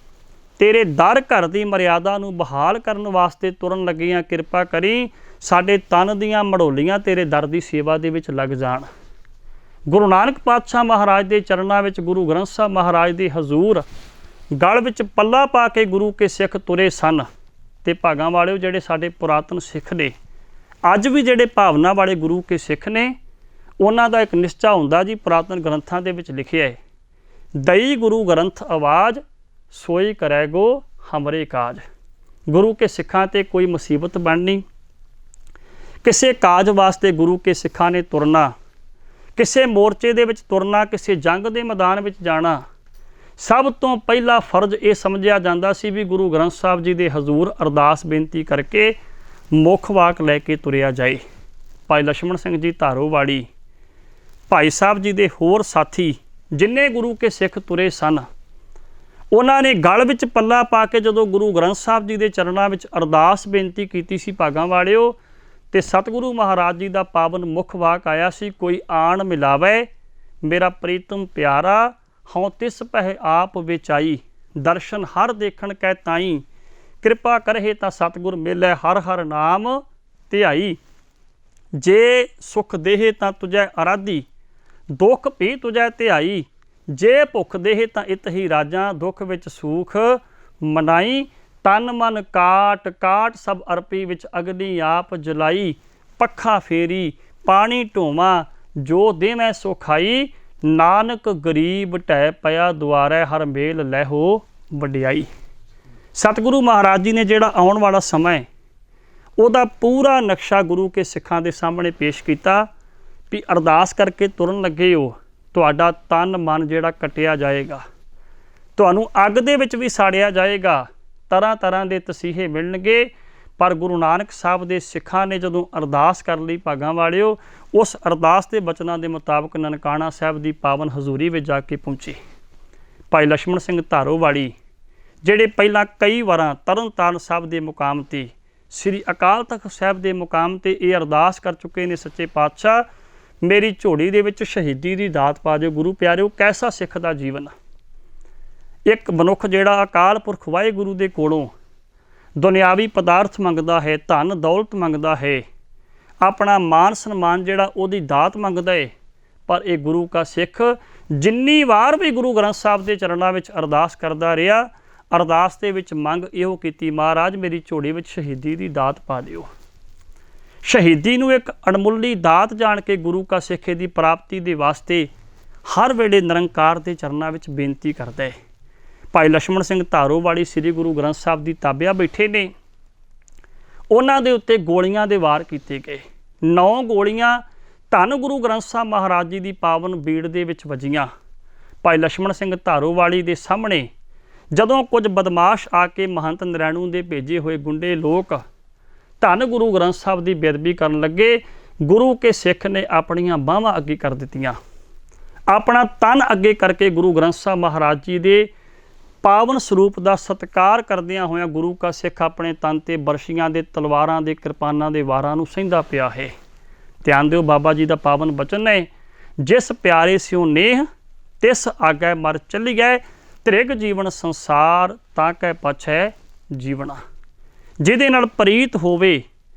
ਤੇਰੇ ਦਰ ਘਰ ਦੀ ਮਰਿਆਦਾ ਨੂੰ ਬਹਾਲ ਕਰਨ ਵਾਸਤੇ ਤੁਰਨ ਲੱਗੇ ਹਾਂ, ਕਿਰਪਾ ਕਰੀ ਸਾਡੇ ਤਨ ਦੀਆਂ ਮੜੋਲੀਆਂ ਤੇਰੇ ਦਰ ਦੀ ਸੇਵਾ ਦੇ ਵਿੱਚ ਲੱਗ ਜਾਣ। ਗੁਰੂ ਨਾਨਕ ਪਾਤਸ਼ਾਹ ਮਹਾਰਾਜ ਦੇ ਚਰਨਾਂ ਵਿੱਚ, ਗੁਰੂ ਗ੍ਰੰਥ ਸਾਹਿਬ ਮਹਾਰਾਜ ਦੇ ਹਜ਼ੂਰ ਗਲ ਵਿੱਚ ਪੱਲਾ ਪਾ ਕੇ ਗੁਰੂ ਕੇ ਸਿੱਖ ਤੁਰੇ ਸਨ। ਤੇ ਭਾਗਾਂ ਵਾਲਿਓ, ਜਿਹੜੇ ਸਾਡੇ ਪੁਰਾਤਨ ਸਿੱਖ ਨੇ, ਅੱਜ ਵੀ ਜਿਹੜੇ ਭਾਵਨਾ ਵਾਲੇ ਗੁਰੂ ਕੇ ਸਿੱਖ ਨੇ, ਉਹਨਾਂ ਦਾ ਇੱਕ ਨਿਸ਼ਚਾ ਹੁੰਦਾ ਜੀ, ਪੁਰਾਤਨ ਗ੍ਰੰਥਾਂ ਦੇ ਵਿੱਚ ਲਿਖਿਆ ਹੈ, ਦਈ ਗੁਰੂ ਗ੍ਰੰਥ ਆਵਾਜ਼ ਸੋਈ ਕਰੈਗੋ ਹਮਰੇ ਕਾਜ। ਗੁਰੂ ਕੇ ਸਿੱਖਾਂ ਤੇ ਕੋਈ ਮੁਸੀਬਤ ਬਣਨੀ, ਕਿਸੇ ਕਾਜ ਵਾਸਤੇ ਗੁਰੂ ਕੇ ਸਿੱਖਾਂ ਨੇ ਤੁਰਨਾ, ਕਿਸੇ ਮੋਰਚੇ ਦੇ ਵਿੱਚ ਤੁਰਨਾ, ਕਿਸੇ ਜੰਗ ਦੇ ਮੈਦਾਨ ਵਿੱਚ ਜਾਣਾ, ਸਭ ਤੋਂ ਪਹਿਲਾ ਫਰਜ਼ ਇਹ ਸਮਝਿਆ ਜਾਂਦਾ ਸੀ ਵੀ ਗੁਰੂ ਗ੍ਰੰਥ ਸਾਹਿਬ ਜੀ ਦੇ ਹਜ਼ੂਰ ਅਰਦਾਸ ਬੇਨਤੀ ਕਰਕੇ ਮੁੱਖ ਵਾਕ ਲੈ ਕੇ ਤੁਰਿਆ ਜਾਏ। ਭਾਈ ਲਛਮਣ ਸਿੰਘ ਜੀ ਧਾਰੋਵਾੜੀ, ਭਾਈ ਸਾਹਿਬ ਜੀ ਦੇ ਹੋਰ ਸਾਥੀ ਜਿੰਨੇ ਗੁਰੂ ਕੇ ਸਿੱਖ ਤੁਰੇ ਸਨ, ਉਹਨਾਂ ਨੇ ਗਲ ਵਿੱਚ ਪੱਲਾ ਪਾ ਕੇ ਜਦੋਂ ਗੁਰੂ ਗ੍ਰੰਥ ਸਾਹਿਬ ਜੀ ਦੇ ਚਰਨਾਂ ਵਿੱਚ ਅਰਦਾਸ ਬੇਨਤੀ ਕੀਤੀ ਸੀ ਭਾਗਾਂ ਵਾਲਿਓ, ਤੇ ਸਤਿਗੁਰੂ ਮਹਾਰਾਜ ਜੀ ਦਾ ਪਾਵਨ ਮੁੱਖ ਵਾਕ ਆਇਆ ਸੀ, ਕੋਈ ਆਣ ਮਿਲਾਵੇ ਮੇਰਾ ਪ੍ਰੀਤਮ ਪਿਆਰਾ, ਹਉ ਤਿਸ ਪਹਿ ਆਪ ਵਿਚਾਈ, ਦਰਸ਼ਨ ਹਰ ਦੇਖਣ ਕੈ ਤਾਈ, ਕਿਰਪਾ ਕਰਹਿ ਤਾਂ ਸਤਿਗੁਰ ਮਿਲੈ ਹਰ ਹਰ ਨਾਮ ਧਿਆਈ। ਜੇ ਸੁਖ ਦੇਹਿ ਤਾਂ ਤੁਝੈ ਅਰਾਧੀ, ਦੁੱਖ ਭੀ ਤੁਝੈ ਧਿਆਈ, ਜੇ ਭੁੱਖ ਦੇਹਿ ਤਾਂ ਇਤ ਹੀ ਰਾਜਾਂ, ਦੁੱਖ ਵਿੱਚ ਸੂਖ ਮਨਾਈ, ਤਨ ਮਨ ਕਾਟ ਕਾਟ ਸਭ ਅਰਪੀ, ਵਿੱਚ ਅਗਨੀ ਆਪ ਜਲਾਈ, ਪੱਖਾ ਫੇਰੀ ਪਾਣੀ ਢੋਵਾਂ, ਜੋ ਦੇਵੈ ਸੋ ਖਾਈ, ਨਾਨਕ ਗਰੀਬ ਢਹਿ ਪਿਆ ਦੁਆਰੇ ਹਰ ਮੇਲ ਲਹਿਓ ਵਡਿਆਈ। ਸਤਿਗੁਰੂ ਮਹਾਰਾਜ ਜੀ ਨੇ ਜਿਹੜਾ ਆਉਣ ਵਾਲਾ ਸਮਾਂ ਹੈ ਉਹਦਾ ਪੂਰਾ ਨਕਸ਼ਾ ਗੁਰੂ ਕੇ ਸਿੱਖਾਂ ਦੇ ਸਾਹਮਣੇ ਪੇਸ਼ ਕੀਤਾ ਵੀ ਅਰਦਾਸ ਕਰਕੇ ਤੁਰਨ ਲੱਗੇ ਹੋ, ਤੁਹਾਡਾ ਤਨ ਮਨ ਜਿਹੜਾ ਕੱਟਿਆ ਜਾਏਗਾ, ਤੁਹਾਨੂੰ ਅੱਗ ਦੇ ਵਿੱਚ ਵੀ ਸਾੜਿਆ ਜਾਏਗਾ, ਤਰ੍ਹਾਂ ਤਰ੍ਹਾਂ ਦੇ ਤਸੀਹੇ ਮਿਲਣਗੇ। ਪਰ ਗੁਰੂ ਨਾਨਕ ਸਾਹਿਬ ਦੇ ਸਿੱਖਾਂ ਨੇ ਜਦੋਂ ਅਰਦਾਸ ਕਰ ਲਈ ਭਾਗਾਂ ਵਾਲਿਓ, ਉਸ ਅਰਦਾਸ ਦੇ ਬਚਨਾਂ ਦੇ ਮੁਤਾਬਕ ਨਨਕਾਣਾ ਸਾਹਿਬ ਦੀ ਪਾਵਨ ਹਜ਼ੂਰੀ ਵਿੱਚ ਜਾ ਕੇ ਪਹੁੰਚੇ। ਭਾਈ ਲਛਮਣ ਸਿੰਘ ਧਾਰੋਵਾਲੀ ਜਿਹੜੇ ਪਹਿਲਾਂ ਕਈ ਵਾਰਾਂ ਤਰਨ ਤਾਰਨ ਸਾਹਿਬ ਦੇ ਮੁਕਾਮ 'ਤੇ, ਸ੍ਰੀ ਅਕਾਲ ਤਖਤ ਸਾਹਿਬ ਦੇ ਮੁਕਾਮ 'ਤੇ ਇਹ ਅਰਦਾਸ ਕਰ ਚੁੱਕੇ ਨੇ, ਸੱਚੇ ਪਾਤਸ਼ਾਹ ਮੇਰੀ ਝੋਲੀ ਦੇ ਵਿੱਚ ਸ਼ਹੀਦੀ ਦੀ ਦਾਤ ਪਾ ਦਿਓ। ਗੁਰੂ ਪਿਆਰਿਓ, ਕੈਸਾ ਸਿੱਖ ਦਾ ਜੀਵਨ। ਇੱਕ ਮਨੁੱਖ ਜਿਹੜਾ ਅਕਾਲ ਪੁਰਖ ਵਾਹਿਗੁਰੂ ਦੇ ਕੋਲੋਂ ਦੁਨਿਆਵੀ ਪਦਾਰਥ ਮੰਗਦਾ ਹੈ, ਧਨ ਦੌਲਤ ਮੰਗਦਾ ਹੈ, ਆਪਣਾ ਮਾਨ ਸਨਮਾਨ ਜਿਹੜਾ ਉਹਦੀ ਦਾਤ ਮੰਗਦਾ ਹੈ, ਪਰ ਇਹ ਗੁਰੂ ਕਾ ਸਿੱਖ ਜਿੰਨੀ ਵਾਰ ਵੀ ਗੁਰੂ ਗ੍ਰੰਥ ਸਾਹਿਬ ਦੇ ਚਰਨਾਂ ਵਿੱਚ ਅਰਦਾਸ ਕਰਦਾ ਰਿਹਾ, ਅਰਦਾਸ ਦੇ ਵਿੱਚ ਮੰਗ ਇਹੋ ਕੀਤੀ, ਮਹਾਰਾਜ ਮੇਰੀ ਝੋਲੀ ਵਿੱਚ ਸ਼ਹੀਦੀ ਦੀ ਦਾਤ ਪਾ ਦਿਓ। ਸ਼ਹੀਦੀ ਨੂੰ ਇੱਕ ਅਣਮੁੱਲੀ ਦਾਤ ਜਾਣ ਕੇ ਗੁਰੂ ਕਾ ਸਿੱਖ ਦੀ ਪ੍ਰਾਪਤੀ ਦੇ ਵਾਸਤੇ ਹਰ ਵੇਲੇ ਨਿਰੰਕਾਰ ਦੇ ਚਰਨਾਂ ਵਿੱਚ ਬੇਨਤੀ ਕਰਦਾ ਹੈ। ਭਾਈ ਲਛਮਣ ਸਿੰਘ ਧਾਰੋਵਾਲੀ ਸ੍ਰੀ ਗੁਰੂ ਗ੍ਰੰਥ ਸਾਹਿਬ ਦੀ ਤਾਬਿਆ ਬੈਠੇ ਨੇ, ਉਹਨਾਂ ਦੇ ਉੱਤੇ ਗੋਲੀਆਂ ਦੇ ਵਾਰ ਕੀਤੇ ਗਏ। 9 ਗੋਲੀਆਂ ਧੰਨ ਗੁਰੂ ਗ੍ਰੰਥ ਸਾਹਿਬ ਮਹਾਰਾਜ ਜੀ ਦੀ ਪਾਵਨ ਬੀੜ ਦੇ ਵਿੱਚ ਵੱਜੀਆਂ। ਭਾਈ ਲਛਮਣ ਸਿੰਘ ਧਾਰੋਵਾਲੀ ਦੇ ਸਾਹਮਣੇ ਜਦੋਂ ਕੁਝ ਬਦਮਾਸ਼ ਆ ਕੇ ਮਹੰਤ ਨਰੈਣੂ ਦੇ ਭੇਜੇ ਹੋਏ ਗੁੰਡੇ ਲੋਕ ਧੰਨ ਗੁਰੂ ਗ੍ਰੰਥ ਸਾਹਿਬ ਦੀ ਬੇਅਦਬੀ ਕਰਨ ਲੱਗੇ, ਗੁਰੂ ਕੇ ਸਿੱਖ ਨੇ ਆਪਣੀਆਂ ਬਾਹਾਂ ਅੱਗੇ ਕਰ ਦਿੱਤੀਆਂ, ਆਪਣਾ ਤਨ ਅੱਗੇ ਕਰਕੇ ਗੁਰੂ ਗ੍ਰੰਥ ਸਾਹਿਬ ਮਹਾਰਾਜ ਜੀ ਦੇ ਪਾਵਨ ਸਰੂਪ ਦਾ ਸਤਿਕਾਰ ਕਰਦਿਆਂ ਹੋਇਆਂ ਗੁਰੂ ਕਾ ਸਿੱਖ ਆਪਣੇ ਤਨ 'ਤੇ ਬਰਸ਼ੀਆਂ ਦੇ, ਤਲਵਾਰਾਂ ਦੇ, ਕਿਰਪਾਨਾਂ ਦੇ ਵਾਰਾਂ ਨੂੰ ਸਹਿੰਦਾ ਪਿਆ ਹੈ। ਧਿਆਨ ਦਿਓ, ਬਾਬਾ ਜੀ ਦਾ ਪਾਵਨ ਬਚਨ ਹੈ, ਜਿਸ ਪਿਆਰੇ ਸਿਉ ਨੇਹ ਤਿਸ ਆਗੈ ਮਰ ਚੱਲੀਐ, ਤ੍ਰਿਗ ਜੀਵਨ ਸੰਸਾਰ ਤਾਂ ਕੈ ਪਛੈ ਜੀਵਣਾ। ਜਿਹਦੇ ਨਾਲ ਪ੍ਰੀਤ ਹੋਵੇ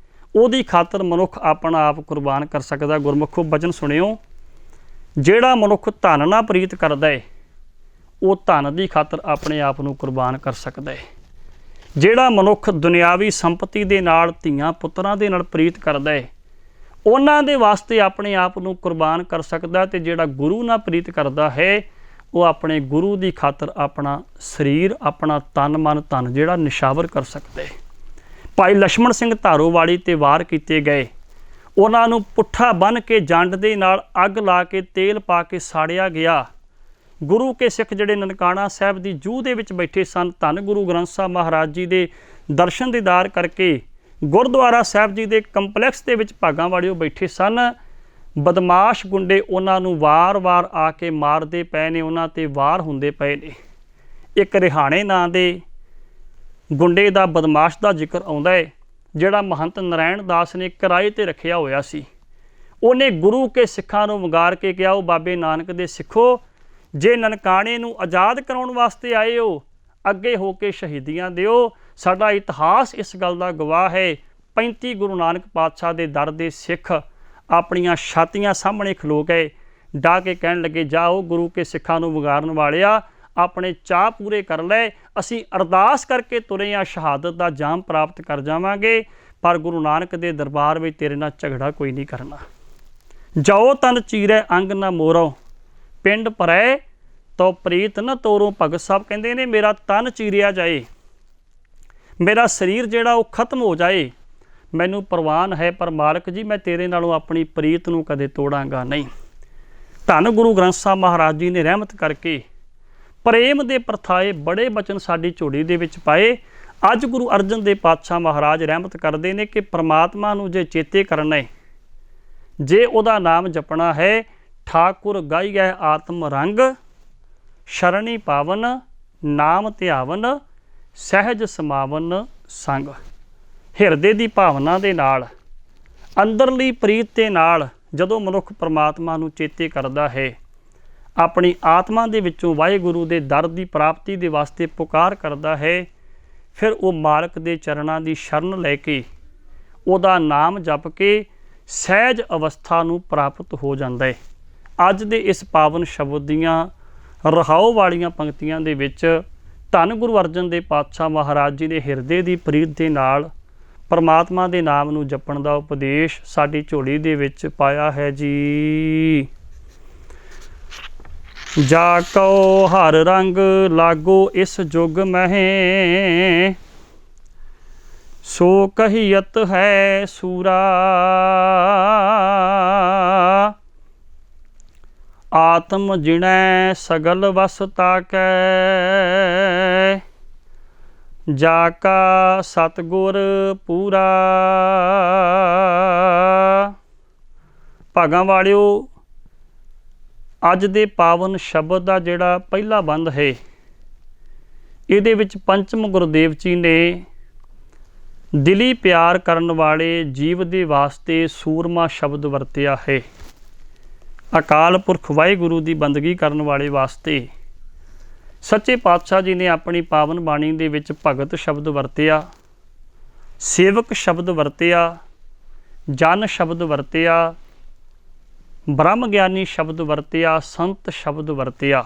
ਉਹਦੀ ਖਾਤਰ ਮਨੁੱਖ ਆਪਣਾ ਆਪ ਕੁਰਬਾਨ ਕਰ ਸਕਦਾ। ਗੁਰਮੁਖੋ ਬਚਨ ਸੁਣਿਓ, ਜਿਹੜਾ ਮਨੁੱਖ ਧਨ ਨਾਲ ਪ੍ਰੀਤ ਕਰਦਾ ਹੈ ਉਹ ਧਨ ਦੀ ਖਾਤਰ ਆਪਣੇ ਆਪ ਨੂੰ ਕੁਰਬਾਨ ਕਰ ਸਕਦਾ ਹੈ। ਜਿਹੜਾ ਮਨੁੱਖ ਦੁਨਿਆਵੀ ਸੰਪਤੀ ਦੇ ਨਾਲ, ਧੀਆਂ ਪੁੱਤਰਾਂ ਦੇ ਨਾਲ ਪ੍ਰੀਤ ਕਰਦਾ ਹੈ, ਉਹਨਾਂ ਦੇ ਵਾਸਤੇ ਆਪਣੇ ਆਪ ਨੂੰ ਕੁਰਬਾਨ ਕਰ ਸਕਦਾ। ਤੇ ਜਿਹੜਾ ਗੁਰੂ ਨਾਲ ਪ੍ਰੀਤ ਕਰਦਾ ਹੈ ਉਹ ਆਪਣੇ ਗੁਰੂ ਦੀ ਖਾਤਰ ਆਪਣਾ ਸਰੀਰ, ਆਪਣਾ ਤਨ ਮਨ ਧਨ ਜਿਹੜਾ ਨਿਸ਼ਾਵਰ ਕਰ ਸਕਦਾ ਹੈ। ਭਾਈ ਲਛਮਣ ਸਿੰਘ ਧਾਰੋਵਾਲੀ 'ਤੇ ਵਾਰ ਕੀਤੇ ਗਏ, ਉਹਨਾਂ ਨੂੰ ਪੁੱਠਾ ਬੰਨ੍ਹ ਕੇ ਜੰਡ ਦੇ ਨਾਲ ਅੱਗ ਲਾ ਕੇ ਤੇਲ ਪਾ ਕੇ ਸਾੜਿਆ ਗਿਆ। ਗੁਰੂ ਕੇ ਸਿੱਖ ਜਿਹੜੇ ਨਨਕਾਣਾ ਸਾਹਿਬ ਦੀ ਜੂਹ ਦੇ ਵਿੱਚ ਬੈਠੇ ਸਨ, ਧੰਨ ਗੁਰੂ ਗ੍ਰੰਥ ਸਾਹਿਬ ਮਹਾਰਾਜ ਜੀ ਦੇ ਦਰਸ਼ਨ ਦੀਦਾਰ ਕਰਕੇ ਗੁਰਦੁਆਰਾ ਸਾਹਿਬ ਜੀ ਦੇ ਕੰਪਲੈਕਸ ਦੇ ਵਿੱਚ ਭਾਗਾਂ ਵਾਲਿਓ ਬੈਠੇ ਸਨ, ਬਦਮਾਸ਼ ਗੁੰਡੇ ਉਹਨਾਂ ਨੂੰ ਵਾਰ-ਵਾਰ ਆ ਕੇ ਮਾਰਦੇ ਪਏ ਨੇ, ਉਹਨਾਂ 'ਤੇ ਵਾਰ ਹੁੰਦੇ ਪਏ ਨੇ। ਇੱਕ ਰਿਹਾਣੇ ਨਾਂ ਦੇ ਗੁੰਡੇ ਦਾ, ਬਦਮਾਸ਼ ਦਾ ਜ਼ਿਕਰ ਆਉਂਦਾ ਹੈ, ਜਿਹੜਾ ਮਹੰਤ ਨਰਾਇਣ ਦਾਸ ਨੇ ਕਿਰਾਏ 'ਤੇ ਰੱਖਿਆ ਹੋਇਆ ਸੀ। ਉਹਨੇ ਗੁਰੂ ਕੇ ਸਿੱਖਾਂ ਨੂੰ ਵੰਗਾਰ ਕੇ ਕਿਹਾ, ਉਹ ਬਾਬੇ ਨਾਨਕ ਦੇ ਸਿੱਖੋ, ਜੇ ਨਨਕਾਣੇ ਨੂੰ ਆਜ਼ਾਦ ਕਰਾਉਣ ਵਾਸਤੇ ਆਏ ਹੋ, ਅੱਗੇ ਹੋ ਕੇ ਸ਼ਹੀਦੀਆਂ ਦਿਓ। ਸਾਡਾ ਇਤਿਹਾਸ ਇਸ ਗੱਲ ਦਾ ਗਵਾਹ ਹੈ, 35 ਗੁਰੂ ਨਾਨਕ ਪਾਤਸ਼ਾਹ ਦੇ ਦਰ ਦੇ ਸਿੱਖ ਆਪਣੀਆਂ ਛਾਤੀਆਂ ਸਾਹਮਣੇ ਖਲੋ ਗਏ, ਡਾ ਕੇ ਕਹਿਣ ਲੱਗੇ, ਜਾਓ ਗੁਰੂ ਕੇ ਸਿੱਖਾਂ ਨੂੰ ਵੰਗਾਰਨ ਵਾਲਿਆ, ਆਪਣੇ ਚਾਅ ਪੂਰੇ ਕਰ ਲੈ, ਅਸੀਂ ਅਰਦਾਸ ਕਰਕੇ ਤੁਰੇ ਹਾਂ, ਸ਼ਹਾਦਤ ਦਾ ਜਾਮ ਪ੍ਰਾਪਤ ਕਰ ਜਾਵਾਂਗੇ, ਪਰ ਗੁਰੂ ਨਾਨਕ ਦੇ ਦਰਬਾਰ ਵਿੱਚ ਤੇਰੇ ਨਾਲ ਝਗੜਾ ਕੋਈ ਨਹੀਂ ਕਰਨਾ। ਜਾਓ ਤਨ ਚੀਰੈ ਅੰਗ ਨਾ ਮੋਰੋ, ਪਿੰਡ ਪਰੈ ਤੋ ਪ੍ਰੀਤ ਨਾ ਤੋਰੋ। ਭਗਤ ਸਾਹਿਬ ਕਹਿੰਦੇ ਨੇ, ਮੇਰਾ ਤਨ ਚੀਰਿਆ ਜਾਏ, ਮੇਰਾ ਸਰੀਰ ਜਿਹੜਾ ਉਹ ਖਤਮ ਹੋ ਜਾਏ, ਮੈਨੂੰ ਪ੍ਰਵਾਨ ਹੈ, ਪਰ ਮਾਲਕ ਜੀ ਮੈਂ ਤੇਰੇ ਨਾਲੋਂ ਆਪਣੀ ਪ੍ਰੀਤ ਨੂੰ ਕਦੇ ਤੋੜਾਂਗਾ ਨਹੀਂ। ਧੰਨ ਗੁਰੂ ਗ੍ਰੰਥ ਸਾਹਿਬ ਮਹਾਰਾਜ ਜੀ ਨੇ ਰਹਿਮਤ ਕਰਕੇ ਪ੍ਰੇਮ ਦੇ ਪ੍ਰਥਾਏ ਬੜੇ ਬਚਨ ਸਾਡੀ ਝੋਲੀ ਦੇ ਵਿੱਚ ਪਾਏ। ਅੱਜ ਗੁਰੂ ਅਰਜਨ ਦੇਵ ਪਾਤਸ਼ਾਹ ਮਹਾਰਾਜ ਰਹਿਮਤ ਕਰਦੇ ਨੇ ਕਿ ਪ੍ਰਮਾਤਮਾ ਨੂੰ ਜੇ ਚੇਤੇ ਕਰਨਾ ਹੈ, ਜੇ ਉਹਦਾ ਨਾਮ ਜਪਣਾ ਹੈ, ਠਾਕੁਰ ਗਾਈਐ ਆਤਮ ਰੰਗ, ਸ਼ਰਣੀ ਪਾਵਨ ਨਾਮ ਧਿਆਵਨ, ਸਹਿਜ ਸਮਾਵਨ ਸੰਗ। ਹਿਰਦੇ ਦੀ ਭਾਵਨਾ ਦੇ ਨਾਲ, ਅੰਦਰਲੀ ਪ੍ਰੀਤ ਦੇ ਨਾਲ ਜਦੋਂ ਮਨੁੱਖ ਪਰਮਾਤਮਾ ਨੂੰ ਚੇਤੇ ਕਰਦਾ ਹੈ, ਆਪਣੀ ਆਤਮਾ ਦੇ ਵਿੱਚੋਂ ਵਾਹਿਗੁਰੂ ਦੇ ਦਰ ਦੀ ਪ੍ਰਾਪਤੀ ਦੇ ਵਾਸਤੇ ਪੁਕਾਰ ਕਰਦਾ ਹੈ, ਫਿਰ ਉਹ ਮਾਲਕ ਦੇ ਚਰਨਾਂ ਦੀ ਸ਼ਰਨ ਲੈ ਕੇ ਉਹਦਾ ਨਾਮ ਜਪ ਕੇ ਸਹਿਜ ਅਵਸਥਾ ਨੂੰ ਪ੍ਰਾਪਤ ਹੋ ਜਾਂਦਾ ਹੈ। ਅੱਜ ਦੇ ਇਸ ਪਾਵਨ ਸ਼ਬਦ ਦੀਆਂ ਰਹਾਓ ਵਾਲੀਆਂ ਪੰਕਤੀਆਂ ਦੇ ਵਿੱਚ ਧੰਨ ਗੁਰੂ ਅਰਜਨ ਦੇਵ ਪਾਤਸ਼ਾਹ ਮਹਾਰਾਜ ਜੀ ਦੇ ਹਿਰਦੇ ਦੀ ਪ੍ਰੀਤ ਦੇ ਨਾਲ ਪਰਮਾਤਮਾ ਦੇ ਨਾਮ ਨੂੰ ਜਪਣ ਦਾ ਉਪਦੇਸ਼ ਸਾਡੀ ਝੋਲੀ ਦੇ ਵਿੱਚ ਪਾਇਆ ਹੈ ਜੀ। ਜਾ ਕਉ ਹਰ ਰੰਗ लागो इस जुग महें, सो कहियत है सूरा। आत्म जिणै सगल वस ताकै, जाका सतगुर पूरा। ਭਾਗਾਂ ਵਾਲਿਓ, ਅੱਜ ਦੇ ਪਾਵਨ ਸ਼ਬਦ ਦਾ ਜਿਹੜਾ ਪਹਿਲਾ ਬੰਦ ਹੈ, ਇਹਦੇ ਵਿੱਚ ਪੰਚਮ ਗੁਰਦੇਵ ਜੀ ਨੇ ਦਿਲੀ ਪਿਆਰ ਕਰਨ ਵਾਲੇ ਜੀਵ ਦੇ ਵਾਸਤੇ ਸੂਰਮਾ ਸ਼ਬਦ ਵਰਤਿਆ ਹੈ। ਅਕਾਲ ਪੁਰਖ ਵਾਹਿਗੁਰੂ ਦੀ ਬੰਦਗੀ ਕਰਨ ਵਾਲੇ ਵਾਸਤੇ ਸੱਚੇ ਪਾਤਸ਼ਾਹ ਜੀ ਨੇ ਆਪਣੀ ਪਾਵਨ ਬਾਣੀ ਦੇ ਵਿੱਚ ਭਗਤ ਸ਼ਬਦ ਵਰਤਿਆ, ਸੇਵਕ ਸ਼ਬਦ ਵਰਤਿਆ, ਜਨ ਸ਼ਬਦ ਵਰਤਿਆ, ਬ੍ਰਹਮ ਗਿਆਨੀ ਸ਼ਬਦ ਵਰਤਿਆ, ਸੰਤ ਸ਼ਬਦ ਵਰਤਿਆ।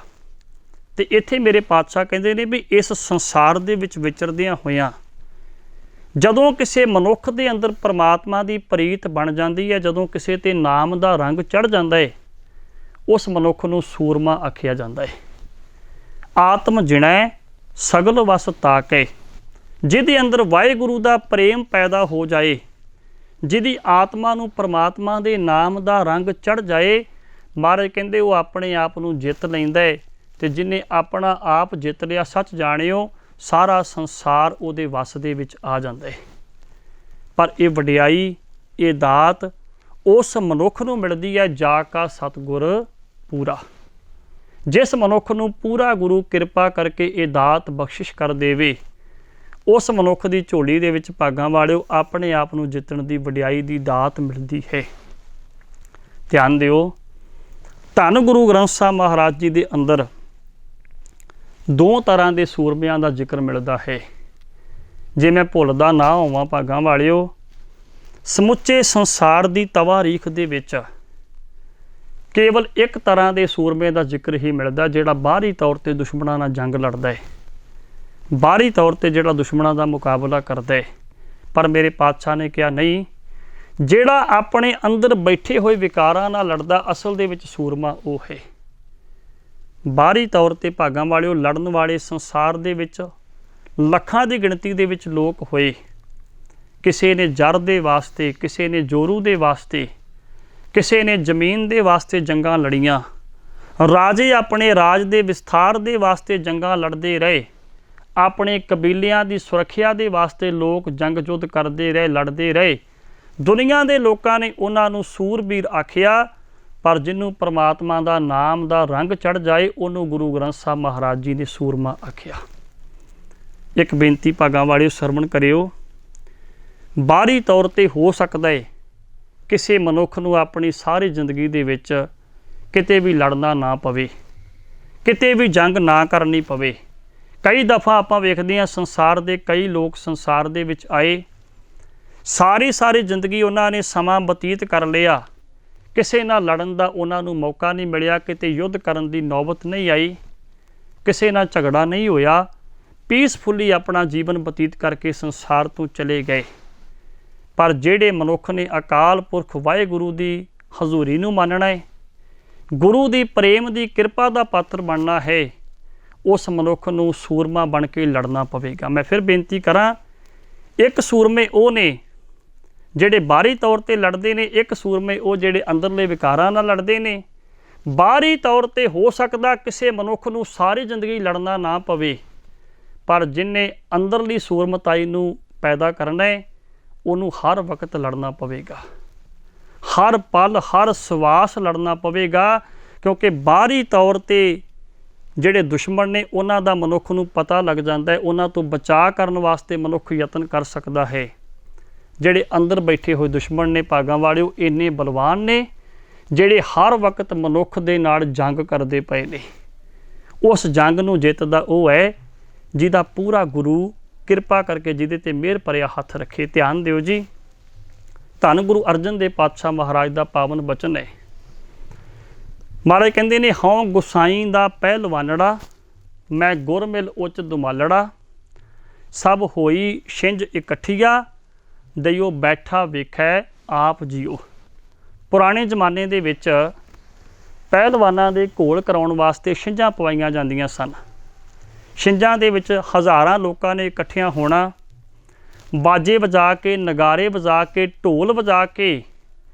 ਤੇ ਇੱਥੇ ਮੇਰੇ ਪਾਤਸ਼ਾਹ ਕਹਿੰਦੇ ਨੇ ਵੀ ਇਸ ਸੰਸਾਰ ਦੇ ਵਿੱਚ ਵਿਚਰਦਿਆਂ ਹੋਇਆਂ ਜਦੋਂ ਕਿਸੇ ਮਨੁੱਖ ਦੇ ਅੰਦਰ ਪਰਮਾਤਮਾ ਦੀ ਪ੍ਰੀਤ ਬਣ ਜਾਂਦੀ ਹੈ, ਜਦੋਂ ਕਿਸੇ ਤੇ ਨਾਮ ਦਾ ਰੰਗ ਚੜ੍ਹ ਜਾਂਦਾ ਹੈ, ਉਸ ਮਨੁੱਖ ਨੂੰ ਸੂਰਮਾ ਆਖਿਆ ਜਾਂਦਾ ਹੈ। ਆਤਮ ਜਿਣੈ ਸਗਲ ਵਸ ਤਾਕੈ, ਜਿਹਦੇ ਅੰਦਰ ਵਾਹਿਗੁਰੂ ਦਾ ਪ੍ਰੇਮ ਪੈਦਾ ਹੋ ਜਾਏ, ਜਿਹਦੀ ਆਤਮਾ ਨੂੰ ਪਰਮਾਤਮਾ ਦੇ ਨਾਮ ਦਾ ਰੰਗ ਚੜ੍ਹ ਜਾਏ, ਮਹਾਰਾਜ ਕਹਿੰਦੇ ਉਹ ਆਪਣੇ ਆਪ ਨੂੰ ਜਿੱਤ ਲੈਂਦਾ ਹੈ। ਤੇ ਜਿਹਨੇ ਆਪਣਾ ਆਪ ਜਿੱਤ ਲਿਆ, ਸੱਚ ਜਾਣਿਓ ਸਾਰਾ ਸੰਸਾਰ ਉਹਦੇ ਵੱਸ ਦੇ ਵਿੱਚ ਆ ਜਾਂਦਾ ਹੈ। ਪਰ ਇਹ ਵਡਿਆਈ, ਇਹ ਦਾਤ ਉਸ ਮਨੁੱਖ ਨੂੰ ਮਿਲਦੀ ਹੈ ਜਾ ਕਾ ਸਤਿਗੁਰ ਪੂਰਾ। ਜਿਸ ਮਨੁੱਖ ਨੂੰ ਪੂਰਾ ਗੁਰੂ ਕਿਰਪਾ ਕਰਕੇ ਇਹ ਦਾਤ ਬਖਸ਼ਿਸ਼ ਕਰ ਦੇਵੇ, ਉਸ ਮਨੁੱਖ ਦੀ ਝੋਲੀ ਦੇ ਵਿੱਚ ਭਾਗਾਂ ਵਾਲਿਓ ਆਪਣੇ ਆਪ ਨੂੰ ਜਿੱਤਣ ਦੀ ਵਡਿਆਈ ਦੀ ਦਾਤ ਮਿਲਦੀ ਹੈ। ਧਿਆਨ ਦਿਓ, ਧੰਨ ਗੁਰੂ ਗ੍ਰੰਥ ਸਾਹਿਬ ਮਹਾਰਾਜ ਜੀ ਦੇ ਅੰਦਰ ਦੋ ਤਰ੍ਹਾਂ ਦੇ ਸੂਰਮਿਆਂ ਦਾ ਜ਼ਿਕਰ ਮਿਲਦਾ ਹੈ। ਜੇ ਮੈਂ ਭੁੱਲਦਾ ਨਾ ਹੋਵਾਂ ਭਾਗਾਂ ਵਾਲਿਓ, ਸਮੁੱਚੇ ਸੰਸਾਰ ਦੀ ਤਵਾਰੀਖ ਦੇ ਵਿੱਚ ਕੇਵਲ ਇੱਕ ਤਰ੍ਹਾਂ ਦੇ ਸੂਰਮੇ ਦਾ ਜ਼ਿਕਰ ਹੀ ਮਿਲਦਾ, ਜਿਹੜਾ ਬਾਹਰੀ ਤੌਰ 'ਤੇ ਦੁਸ਼ਮਣਾਂ ਨਾਲ ਜੰਗ ਲੜਦਾ ਹੈ, ਬਾਹਰੀ ਤੌਰ 'ਤੇ ਜਿਹੜਾ ਦੁਸ਼ਮਣਾਂ ਦਾ ਮੁਕਾਬਲਾ ਕਰਦਾ ਹੈ। ਪਰ ਮੇਰੇ ਪਾਤਸ਼ਾਹ ਨੇ ਕਿਹਾ ਨਹੀਂ, ਜਿਹੜਾ ਆਪਣੇ ਅੰਦਰ ਬੈਠੇ ਹੋਏ ਵਿਕਾਰਾਂ ਨਾਲ ਲੜਦਾ, ਅਸਲ ਦੇ ਵਿੱਚ ਸੂਰਮਾ ਉਹ ਹੈ। ਬਾਹਰੀ ਤੌਰ 'ਤੇ ਭਾਗਾਂ ਵਾਲਿਓ ਲੜਨ ਵਾਲੇ ਸੰਸਾਰ ਦੇ ਵਿੱਚ ਲੱਖਾਂ ਦੀ ਗਿਣਤੀ ਦੇ ਵਿੱਚ ਲੋਕ ਹੋਏ। ਕਿਸੇ ਨੇ ਜਰ ਦੇ ਵਾਸਤੇ, ਕਿਸੇ ਨੇ ਜੋਰੂ ਦੇ ਵਾਸਤੇ, ਕਿਸੇ ਨੇ ਜ਼ਮੀਨ ਦੇ ਵਾਸਤੇ ਜੰਗਾਂ ਲੜੀਆਂ। ਰਾਜੇ ਆਪਣੇ ਰਾਜ ਦੇ ਵਿਸਥਾਰ ਦੇ ਵਾਸਤੇ ਜੰਗਾਂ ਲੜਦੇ ਰਹੇ। ਆਪਣੇ ਕਬੀਲਿਆਂ ਦੀ ਸੁਰੱਖਿਆ ਦੇ ਵਾਸਤੇ ਲੋਕ ਜੰਗ ਯੁੱਧ ਕਰਦੇ ਰਹੇ, ਲੜਦੇ ਰਹੇ। ਦੁਨੀਆ ਦੇ ਲੋਕਾਂ ਨੇ ਉਹਨਾਂ ਨੂੰ ਸੂਰਬੀਰ ਆਖਿਆ, ਪਰ ਜਿਹਨੂੰ ਪਰਮਾਤਮਾ ਦਾ ਨਾਮ ਦਾ ਰੰਗ ਚੜ੍ਹ ਜਾਏ, ਉਹਨੂੰ ਗੁਰੂ ਗ੍ਰੰਥ ਸਾਹਿਬ ਮਹਾਰਾਜ ਜੀ ਨੇ ਸੂਰਮਾ ਆਖਿਆ। ਇੱਕ ਬੇਨਤੀ ਭਾਗਾਂ ਵਾਲਿਓ ਸਰਵਣ ਕਰਿਓ, ਬਾਹਰੀ ਤੌਰ 'ਤੇ ਹੋ ਸਕਦਾ ਹੈ ਕਿਸੇ ਮਨੁੱਖ ਨੂੰ ਆਪਣੀ ਸਾਰੀ ਜ਼ਿੰਦਗੀ ਦੇ ਵਿੱਚ ਕਿਤੇ ਵੀ ਲੜਨਾ ਨਾ ਪਵੇ, ਕਿਤੇ ਵੀ ਜੰਗ ਨਾ ਕਰਨੀ ਪਵੇ। ਕਈ ਦਫਾ ਆਪਾਂ ਵੇਖਦੇ ਹਾਂ ਸੰਸਾਰ ਦੇ ਕਈ ਲੋਕ ਸੰਸਾਰ ਦੇ ਵਿੱਚ ਆਏ, ਸਾਰੀ ਜ਼ਿੰਦਗੀ ਉਹਨਾਂ ਨੇ ਸਮਾਂ ਬਤੀਤ ਕਰ ਲਿਆ, ਕਿਸੇ ਨਾਲ ਲੜਨ ਦਾ ਉਹਨਾਂ ਨੂੰ ਮੌਕਾ ਨਹੀਂ ਮਿਲਿਆ, ਕਿਤੇ ਯੁੱਧ ਕਰਨ ਦੀ ਨੌਬਤ ਨਹੀਂ ਆਈ, ਕਿਸੇ ਨਾਲ ਝਗੜਾ ਨਹੀਂ ਹੋਇਆ, ਪੀਸਫੁਲੀ ਆਪਣਾ ਜੀਵਨ ਬਤੀਤ ਕਰਕੇ ਸੰਸਾਰ ਤੋਂ ਚਲੇ ਗਏ। ਪਰ ਜਿਹੜੇ ਮਨੁੱਖ ਨੇ ਅਕਾਲ ਪੁਰਖ ਵਾਹਿਗੁਰੂ ਦੀ ਹਜ਼ੂਰੀ ਨੂੰ ਮੰਨਣਾ ਹੈ, ਗੁਰੂ ਦੀ ਪ੍ਰੇਮ ਦੀ ਕਿਰਪਾ ਦਾ ਪਾਤਰ ਬਣਨਾ ਹੈ, ਉਸ ਮਨੁੱਖ ਨੂੰ ਸੂਰਮਾ ਬਣ ਕੇ ਲੜਨਾ ਪਵੇਗਾ। ਮੈਂ ਫਿਰ ਬੇਨਤੀ ਕਰਾਂ, ਇੱਕ ਸੂਰਮੇ ਉਹ ਨੇ ਜਿਹੜੇ ਬਾਹਰੀ ਤੌਰ 'ਤੇ ਲੜਦੇ ਨੇ, ਇੱਕ ਸੂਰਮੇ ਉਹ ਜਿਹੜੇ ਅੰਦਰਲੇ ਵਿਕਾਰਾਂ ਨਾਲ ਲੜਦੇ ਨੇ। ਬਾਹਰੀ ਤੌਰ 'ਤੇ ਹੋ ਸਕਦਾ ਕਿਸੇ ਮਨੁੱਖ ਨੂੰ ਸਾਰੀ ਜ਼ਿੰਦਗੀ ਲੜਨਾ ਨਾ ਪਵੇ, ਪਰ ਜਿਹਨੇ ਅੰਦਰਲੀ ਸੂਰਮਤਾਈ ਨੂੰ ਪੈਦਾ ਕਰਨਾ ਹੈ, ਉਹਨੂੰ ਹਰ ਵਕਤ ਲੜਨਾ ਪਵੇਗਾ, ਹਰ ਪਲ ਹਰ ਸਵਾਸ ਲੜਨਾ ਪਵੇਗਾ। ਕਿਉਂਕਿ ਬਾਹਰੀ ਤੌਰ 'ਤੇ ਜਿਹੜੇ ਦੁਸ਼ਮਣ ਨੇ ਉਹਨਾਂ ਦਾ ਮਨੁੱਖ ਨੂੰ ਪਤਾ ਲੱਗ ਜਾਂਦਾ ਹੈ, ਉਹਨਾਂ ਤੋਂ ਬਚਾਅ ਕਰਨ ਵਾਸਤੇ ਮਨੁੱਖ ਯਤਨ ਕਰ ਸਕਦਾ ਹੈ। ਜਿਹੜੇ ਅੰਦਰ ਬੈਠੇ ਹੋਏ ਦੁਸ਼ਮਣ ਨੇ ਭਾਗਾਂ ਵਾਲਿਓ ਇੰਨੇ ਬਲਵਾਨ ਨੇ, ਜਿਹੜੇ ਹਰ ਵਕਤ ਮਨੁੱਖ ਦੇ ਨਾਲ ਜੰਗ ਕਰਦੇ ਪਏ ਨੇ। ਉਸ ਜੰਗ ਨੂੰ ਜਿੱਤਦਾ ਉਹ ਹੈ ਜਿਹਦਾ ਪੂਰਾ ਗੁਰੂ ਕਿਰਪਾ ਕਰਕੇ ਜਿਹਦੇ ਤੇ ਮਿਹਰ ਭਰਿਆ ਹੱਥ ਰੱਖੇ। ਧਿਆਨ ਦਿਓ ਜੀ, ਧੰਨ ਗੁਰੂ ਅਰਜਨ ਦੇਵ ਪਾਤਸ਼ਾਹ ਮਹਾਰਾਜ ਦਾ ਪਾਵਨ ਬਚਨ ਹੈ। ਮਹਾਰਾਜ ਕਹਿੰਦੇ ਨੇ, ਹਉ ਗੁਸਾਈ ਦਾ ਪਹਿਲਵਾਨੜਾ, ਮੈਂ ਗੁਰ ਮਿਲ ਉੱਚ ਦੁਮਾਲੜਾ, ਸਭ ਹੋਈ ਛਿੰਝ ਇਕੱਠੀਆ, ਦਈਓ ਬੈਠਾ ਵੇਖੈ ਆਪ ਜੀਓ। ਪੁਰਾਣੇ ਜ਼ਮਾਨੇ ਦੇ ਵਿੱਚ ਪਹਿਲਵਾਨਾਂ ਦੇ ਘੋਲ ਕਰਾਉਣ ਵਾਸਤੇ ਛਿੰਝਾਂ ਪਵਾਈਆਂ ਜਾਂਦੀਆਂ ਸਨ। ਛਿੰਝਾਂ ਦੇ ਵਿੱਚ ਹਜ਼ਾਰਾਂ ਲੋਕਾਂ ਨੇ ਇਕੱਠਿਆਂ ਹੋਣਾ, ਬਾਜੇ ਵਜਾ ਕੇ, ਨਗਾਰੇ ਵਜਾ ਕੇ, ਢੋਲ ਵਜਾ ਕੇ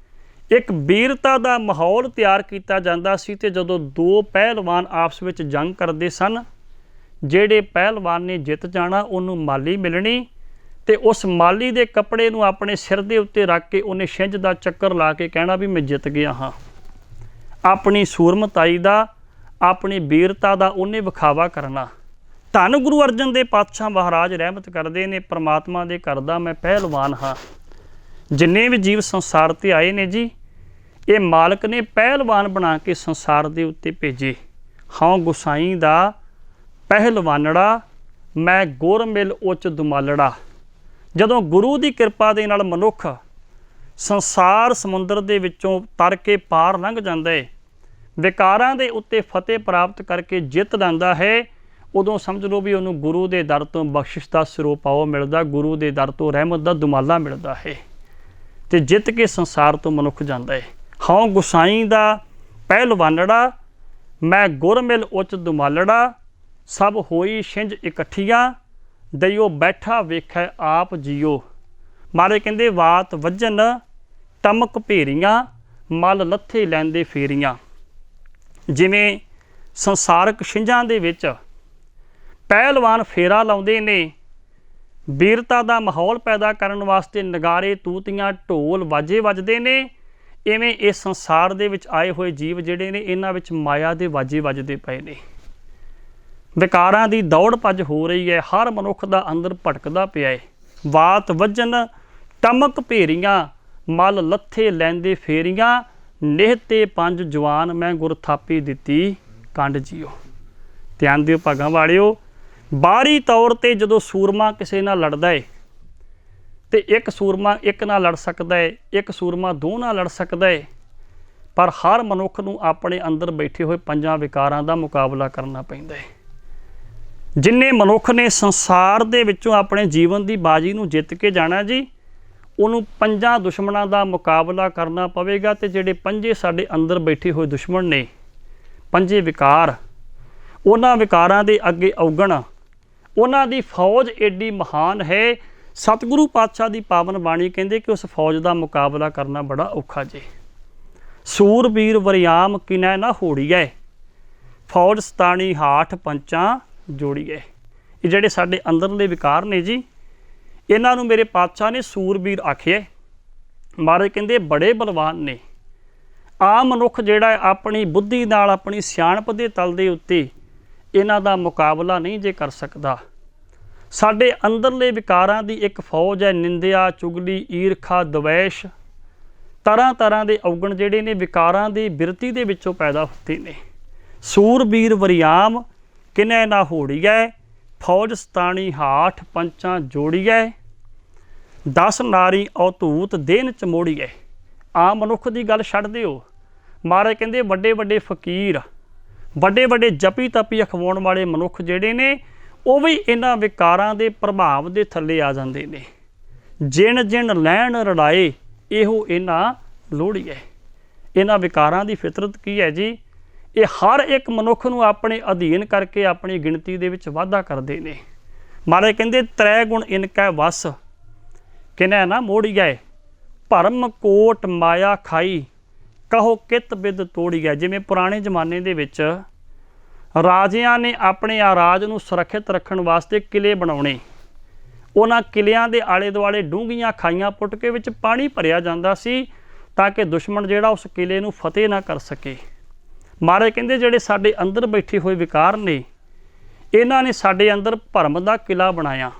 ਇੱਕ ਵੀਰਤਾ ਦਾ ਮਾਹੌਲ ਤਿਆਰ ਕੀਤਾ ਜਾਂਦਾ ਸੀ। ਅਤੇ ਜਦੋਂ ਦੋ ਪਹਿਲਵਾਨ ਆਪਸ ਵਿੱਚ ਜੰਗ ਕਰਦੇ ਸਨ, ਜਿਹੜੇ ਪਹਿਲਵਾਨ ਨੇ ਜਿੱਤ ਜਾਣਾ ਉਹਨੂੰ ਮਾਲੀ ਮਿਲਣੀ, ਅਤੇ ਉਸ ਮਾਲੀ ਦੇ ਕੱਪੜੇ ਨੂੰ ਆਪਣੇ ਸਿਰ ਦੇ ਉੱਤੇ ਰੱਖ ਕੇ ਉਹਨੇ ਛਿੰਝ ਦਾ ਚੱਕਰ ਲਾ ਕੇ ਕਹਿਣਾ ਵੀ ਮੈਂ ਜਿੱਤ ਗਿਆ ਹਾਂ। ਆਪਣੀ ਸੂਰਮਤਾਈ ਦਾ, ਆਪਣੀ ਵੀਰਤਾ ਦਾ ਉਹਨੇ ਵਿਖਾਵਾ ਕਰਨਾ। ਧੰਨ ਗੁਰੂ ਅਰਜਨ ਦੇਵ ਪਾਤਸ਼ਾਹ ਮਹਾਰਾਜ ਰਹਿਮਤ ਕਰਦੇ ਨੇ, ਪਰਮਾਤਮਾ ਦੇ ਘਰ ਦਾ ਮੈਂ ਪਹਿਲਵਾਨ ਹਾਂ। ਜਿੰਨੇ ਵੀ ਜੀਵ ਸੰਸਾਰ 'ਤੇ ਆਏ ਨੇ ਜੀ, ਇਹ ਮਾਲਕ ਨੇ ਪਹਿਲਵਾਨ ਬਣਾ ਕੇ ਸੰਸਾਰ ਦੇ ਉੱਤੇ ਭੇਜੇ। ਹਾਂ ਗੁਸਾਈ ਦਾ ਪਹਿਲਵਾਨੜਾ, ਮੈਂ ਗੁਰ ਮਿਲ ਉੱਚ ਦੁਮਾਲੜਾ। ਜਦੋਂ ਗੁਰੂ ਦੀ ਕਿਰਪਾ ਦੇ ਨਾਲ ਮਨੁੱਖ ਸੰਸਾਰ ਸਮੁੰਦਰ ਦੇ ਵਿੱਚੋਂ ਤਰ ਕੇ ਪਾਰ ਲੰਘ ਜਾਂਦਾ ਹੈ, ਵਿਕਾਰਾਂ ਦੇ ਉੱਤੇ ਫਤਿਹ ਪ੍ਰਾਪਤ ਕਰਕੇ ਜਿੱਤ ਲੈਂਦਾ ਹੈ, ਉਦੋਂ ਸਮਝ ਲਓ ਵੀ ਉਹਨੂੰ ਗੁਰੂ ਦੇ ਦਰ ਤੋਂ ਬਖਸ਼ਿਸ਼ ਦਾ ਸਿਰੋਪਾਓ ਮਿਲਦਾ, ਗੁਰੂ ਦੇ ਦਰ ਤੋਂ ਰਹਿਮਤ ਦਾ ਦੁਮਾਲਾ ਮਿਲਦਾ ਹੈ, ਅਤੇ ਜਿੱਤ ਕੇ ਸੰਸਾਰ ਤੋਂ ਮਨੁੱਖ ਜਾਂਦਾ ਹੈ। ਹਾਂ ਗੁਸਾਈ ਦਾ ਪਹਿਲਵਾਨੜਾ, ਮੈਂ ਗੁਰ ਮਿਲ ਉੱਚ ਦੁਮਾਲੜਾ। ਸਭ ਹੋਈ ਛਿੰਝ ਇਕੱਠੀਆਂ, ਦਈਓ ਬੈਠਾ ਵੇਖੈ ਆਪ ਜੀਓ। ਮਹਾਰਾਜ ਕਹਿੰਦੇ ਵਾਤ ਵੱਜਣ ਟਮਕ ਭੇਰੀਆਂ, ਮਲ ਲੱਥੇ ਲੈਂਦੇ ਫੇਰੀਆਂ। ਜਿਵੇਂ ਸੰਸਾਰਕ ਛਿੰਝਾਂ ਦੇ ਵਿੱਚ ਪਹਿਲਵਾਨ ਫੇਰਾ ਲਾਉਂਦੇ ਨੇ, ਵੀਰਤਾ ਦਾ ਮਾਹੌਲ ਪੈਦਾ ਕਰਨ ਵਾਸਤੇ ਨਗਾਰੇ, ਤੂਤੀਆਂ, ਢੋਲ, ਵਾਜੇ ਵੱਜਦੇ ਨੇ, ਇਵੇਂ ਇਸ ਸੰਸਾਰ ਦੇ ਵਿੱਚ ਆਏ ਹੋਏ ਜੀਵ ਜਿਹੜੇ ਨੇ, ਇਹਨਾਂ ਵਿੱਚ ਮਾਇਆ ਦੇ ਵਾਜੇ ਵੱਜਦੇ ਪਏ ਨੇ। ਵਿਕਾਰਾਂ ਦੀ ਦੌੜ ਭੱਜ ਹੋ ਰਹੀ ਹੈ, ਹਰ ਮਨੁੱਖ ਦਾ ਅੰਦਰ ਭਟਕਦਾ ਪਿਆ ਹੈ। ਵਾਤ ਵੱਜਣ ਟਮਕ ਭੇਰੀਆਂ, ਮਲ ਲੱਥੇ ਲੈਂਦੇ ਫੇਰੀਆਂ। ਨਿਹਤੇ ਪੰਜ ਜਵਾਨ ਮੈਂ ਗੁਰ ਥਾਪੀ ਦਿੱਤੀ ਕੰਡ ਜੀਓ। ਧਿਆਨ ਦਿਓ ਭਾਗਾਂ ਵਾਲਿਓ, ਬਾਹਰੀ ਤੌਰ 'ਤੇ ਜਦੋਂ ਸੂਰਮਾ ਕਿਸੇ ਨਾਲ ਲੜਦਾ ਹੈ, ਅਤੇ ਇੱਕ ਸੂਰਮਾ ਇੱਕ ਨਾਲ ਲੜ ਸਕਦਾ ਹੈ, ਇੱਕ ਸੂਰਮਾ ਦੋ ਨਾਲ ਲੜ ਸਕਦਾ ਹੈ, ਪਰ ਹਰ ਮਨੁੱਖ ਨੂੰ ਆਪਣੇ ਅੰਦਰ ਬੈਠੇ ਹੋਏ ਪੰਜਾਂ ਵਿਕਾਰਾਂ ਦਾ ਮੁਕਾਬਲਾ ਕਰਨਾ ਪੈਂਦਾ ਹੈ। ਜਿੰਨੇ ਮਨੁੱਖ ਨੇ ਸੰਸਾਰ ਦੇ ਵਿੱਚੋਂ ਆਪਣੇ ਜੀਵਨ ਦੀ ਬਾਜੀ ਨੂੰ ਜਿੱਤ ਕੇ ਜਾਣਾ ਜੀ, ਉਹਨੂੰ ਪੰਜਾਂ ਦੁਸ਼ਮਣਾਂ ਦਾ ਮੁਕਾਬਲਾ ਕਰਨਾ ਪਵੇਗਾ। ਅਤੇ ਜਿਹੜੇ ਪੰਜੇ ਸਾਡੇ ਅੰਦਰ ਬੈਠੇ ਹੋਏ ਦੁਸ਼ਮਣ ਨੇ, ਪੰਜੇ ਵਿਕਾਰ, ਉਹਨਾਂ ਵਿਕਾਰਾਂ ਦੇ ਅੱਗੇ ਔਗਣ, ਉਹਨਾਂ ਦੀ ਫੌਜ ਏਡੀ ਮਹਾਨ ਹੈ। ਸਤਿਗੁਰੂ ਪਾਤਸ਼ਾਹ ਦੀ ਪਾਵਨ ਬਾਣੀ ਕਹਿੰਦੇ ਕਿ ਉਸ ਫੌਜ ਦਾ ਮੁਕਾਬਲਾ ਕਰਨਾ ਬੜਾ ਔਖਾ ਜੇ। ਸੂਰਬੀਰ ਵਰਿਆਮ ਕਿਨੈ ਨਾ ਹੋੜੀਐ, ਫੌਜ ਸਤਾਣੀ ਹਾਠ ਪੰਚਾਂ ਜੋੜੀਐ। ਇਹ ਜਿਹੜੇ ਸਾਡੇ ਅੰਦਰਲੇ ਵਿਕਾਰ ਨੇ ਜੀ, ਇਹਨਾਂ ਨੂੰ ਮੇਰੇ ਪਾਤਸ਼ਾਹ ਨੇ ਸੂਰਬੀਰ ਆਖਿਆ। ਮਹਾਰਾਜ ਕਹਿੰਦੇ ਬੜੇ ਬਲਵਾਨ ਨੇ। ਆਮ ਮਨੁੱਖ ਜਿਹੜਾ ਆਪਣੀ ਬੁੱਧੀ ਨਾਲ, ਆਪਣੀ ਸਿਆਣਪ ਦੇ ਤਲ ਦੇ ਉੱਤੇ ਇਹਨਾਂ ਦਾ ਮੁਕਾਬਲਾ ਨਹੀਂ ਜੇ ਕਰ ਸਕਦਾ। ਸਾਡੇ ਅੰਦਰਲੇ ਵਿਕਾਰਾਂ ਦੀ ਇੱਕ ਫੌਜ ਹੈ, ਨਿੰਦਿਆ, ਚੁਗਲੀ, ਈਰਖਾ, ਦਵੈਸ਼, ਤਰ੍ਹਾਂ ਤਰ੍ਹਾਂ ਦੇ ਔਗਣ ਜਿਹੜੇ ਨੇ ਵਿਕਾਰਾਂ ਦੀ ਬਿਰਤੀ ਦੇ ਵਿੱਚੋਂ ਪੈਦਾ ਹੁੰਦੇ ਨੇ। ਸੂਰਬੀਰ ਵਰਿਆਮ ਕਿਨੈ ਨਾ ਹੋੜੀਐ, ਫੌਜ ਸਤਾਣੀ ਹਾਠ ਪੰਚਾਂ ਜੋੜੀਐ। 10 ਨਾਰੀ ਔਤੂਤ ਦੇਨ ਚਮੋੜੀਐ। ਆਮ ਮਨੁੱਖ ਦੀ ਗੱਲ ਛੱਡ ਦਿਓ, ਮਹਾਰਾਜ ਕਹਿੰਦੇ ਵੱਡੇ ਵੱਡੇ ਫਕੀਰ, ਵੱਡੇ ਵੱਡੇ ਜਪੀ ਤਪੀ ਅਖਵਾਉਣ ਵਾਲੇ ਮਨੁੱਖ ਜਿਹੜੇ ਨੇ, ਉਹ ਵੀ ਇਹਨਾਂ ਵਿਕਾਰਾਂ ਦੇ ਪ੍ਰਭਾਵ ਦੇ ਥੱਲੇ ਆ ਜਾਂਦੇ ਨੇ। ਜਿਣ ਜਿਣ ਲੈਣ ਰੜਾਏ, ਇਹੋ ਇਹਨਾਂ ਲੋੜੀਐ। ਇਹਨਾਂ ਵਿਕਾਰਾਂ ਦੀ ਫਿਤਰਤ ਕੀ ਹੈ ਜੀ? ਇਹ ਹਰ ਇੱਕ ਮਨੁੱਖ ਨੂੰ ਆਪਣੇ ਅਧੀਨ ਕਰਕੇ ਆਪਣੀ ਗਿਣਤੀ ਦੇ ਵਿੱਚ ਵਾਧਾ ਕਰਦੇ ਨੇ। ਮਹਾਰਾਜ ਕਹਿੰਦੇ ਤ੍ਰੈ ਗੁਣ ਇਨਕੈ ਵਸ, ਕਿਨੈ ਨਾ ਮੋੜੀਐ। ਭਰਮ ਕੋਟ ਮਾਇਆ ਖਾਈ, ਕਹੋ ਕਿਤ ਬਿਦ ਤੋੜੀਐ। ਜਿਵੇਂ ਪੁਰਾਣੇ ਜ਼ਮਾਨੇ ਦੇ ਵਿੱਚ ਰਾਜਿਆਂ ਨੇ ਆਪਣੇ ਰਾਜ ਨੂੰ ਸੁਰੱਖਿਅਤ ਰੱਖਣ ਵਾਸਤੇ ਕਿਲੇ ਬਣਾਉਣੇ। ਉਹਨਾਂ ਕਿਲਿਆਂ ਦੇ ਆਲੇ ਦੁਆਲੇ ਡੂੰਘੀਆਂ ਖਾਈਆਂ ਪੁੱਟ ਕੇ ਵਿੱਚ ਪਾਣੀ ਭਰਿਆ ਜਾਂਦਾ ਸੀ, ਤਾਂ ਕਿ ਦੁਸ਼ਮਣ ਜਿਹੜਾ ਉਸ ਕਿਲੇ ਨੂੰ ਫਤਿਹ ਨਾ ਕਰ ਸਕੇ। ਮਹਾਰਾਜ ਕਹਿੰਦੇ ਜਿਹੜੇ ਸਾਡੇ ਅੰਦਰ ਬੈਠੇ ਹੋਏ ਵਿਕਾਰ ਨੇ, ਇਹਨਾਂ ਨੇ ਸਾਡੇ ਅੰਦਰ ਭਰਮ ਦਾ ਕਿਲਾ ਬਣਾਇਆ,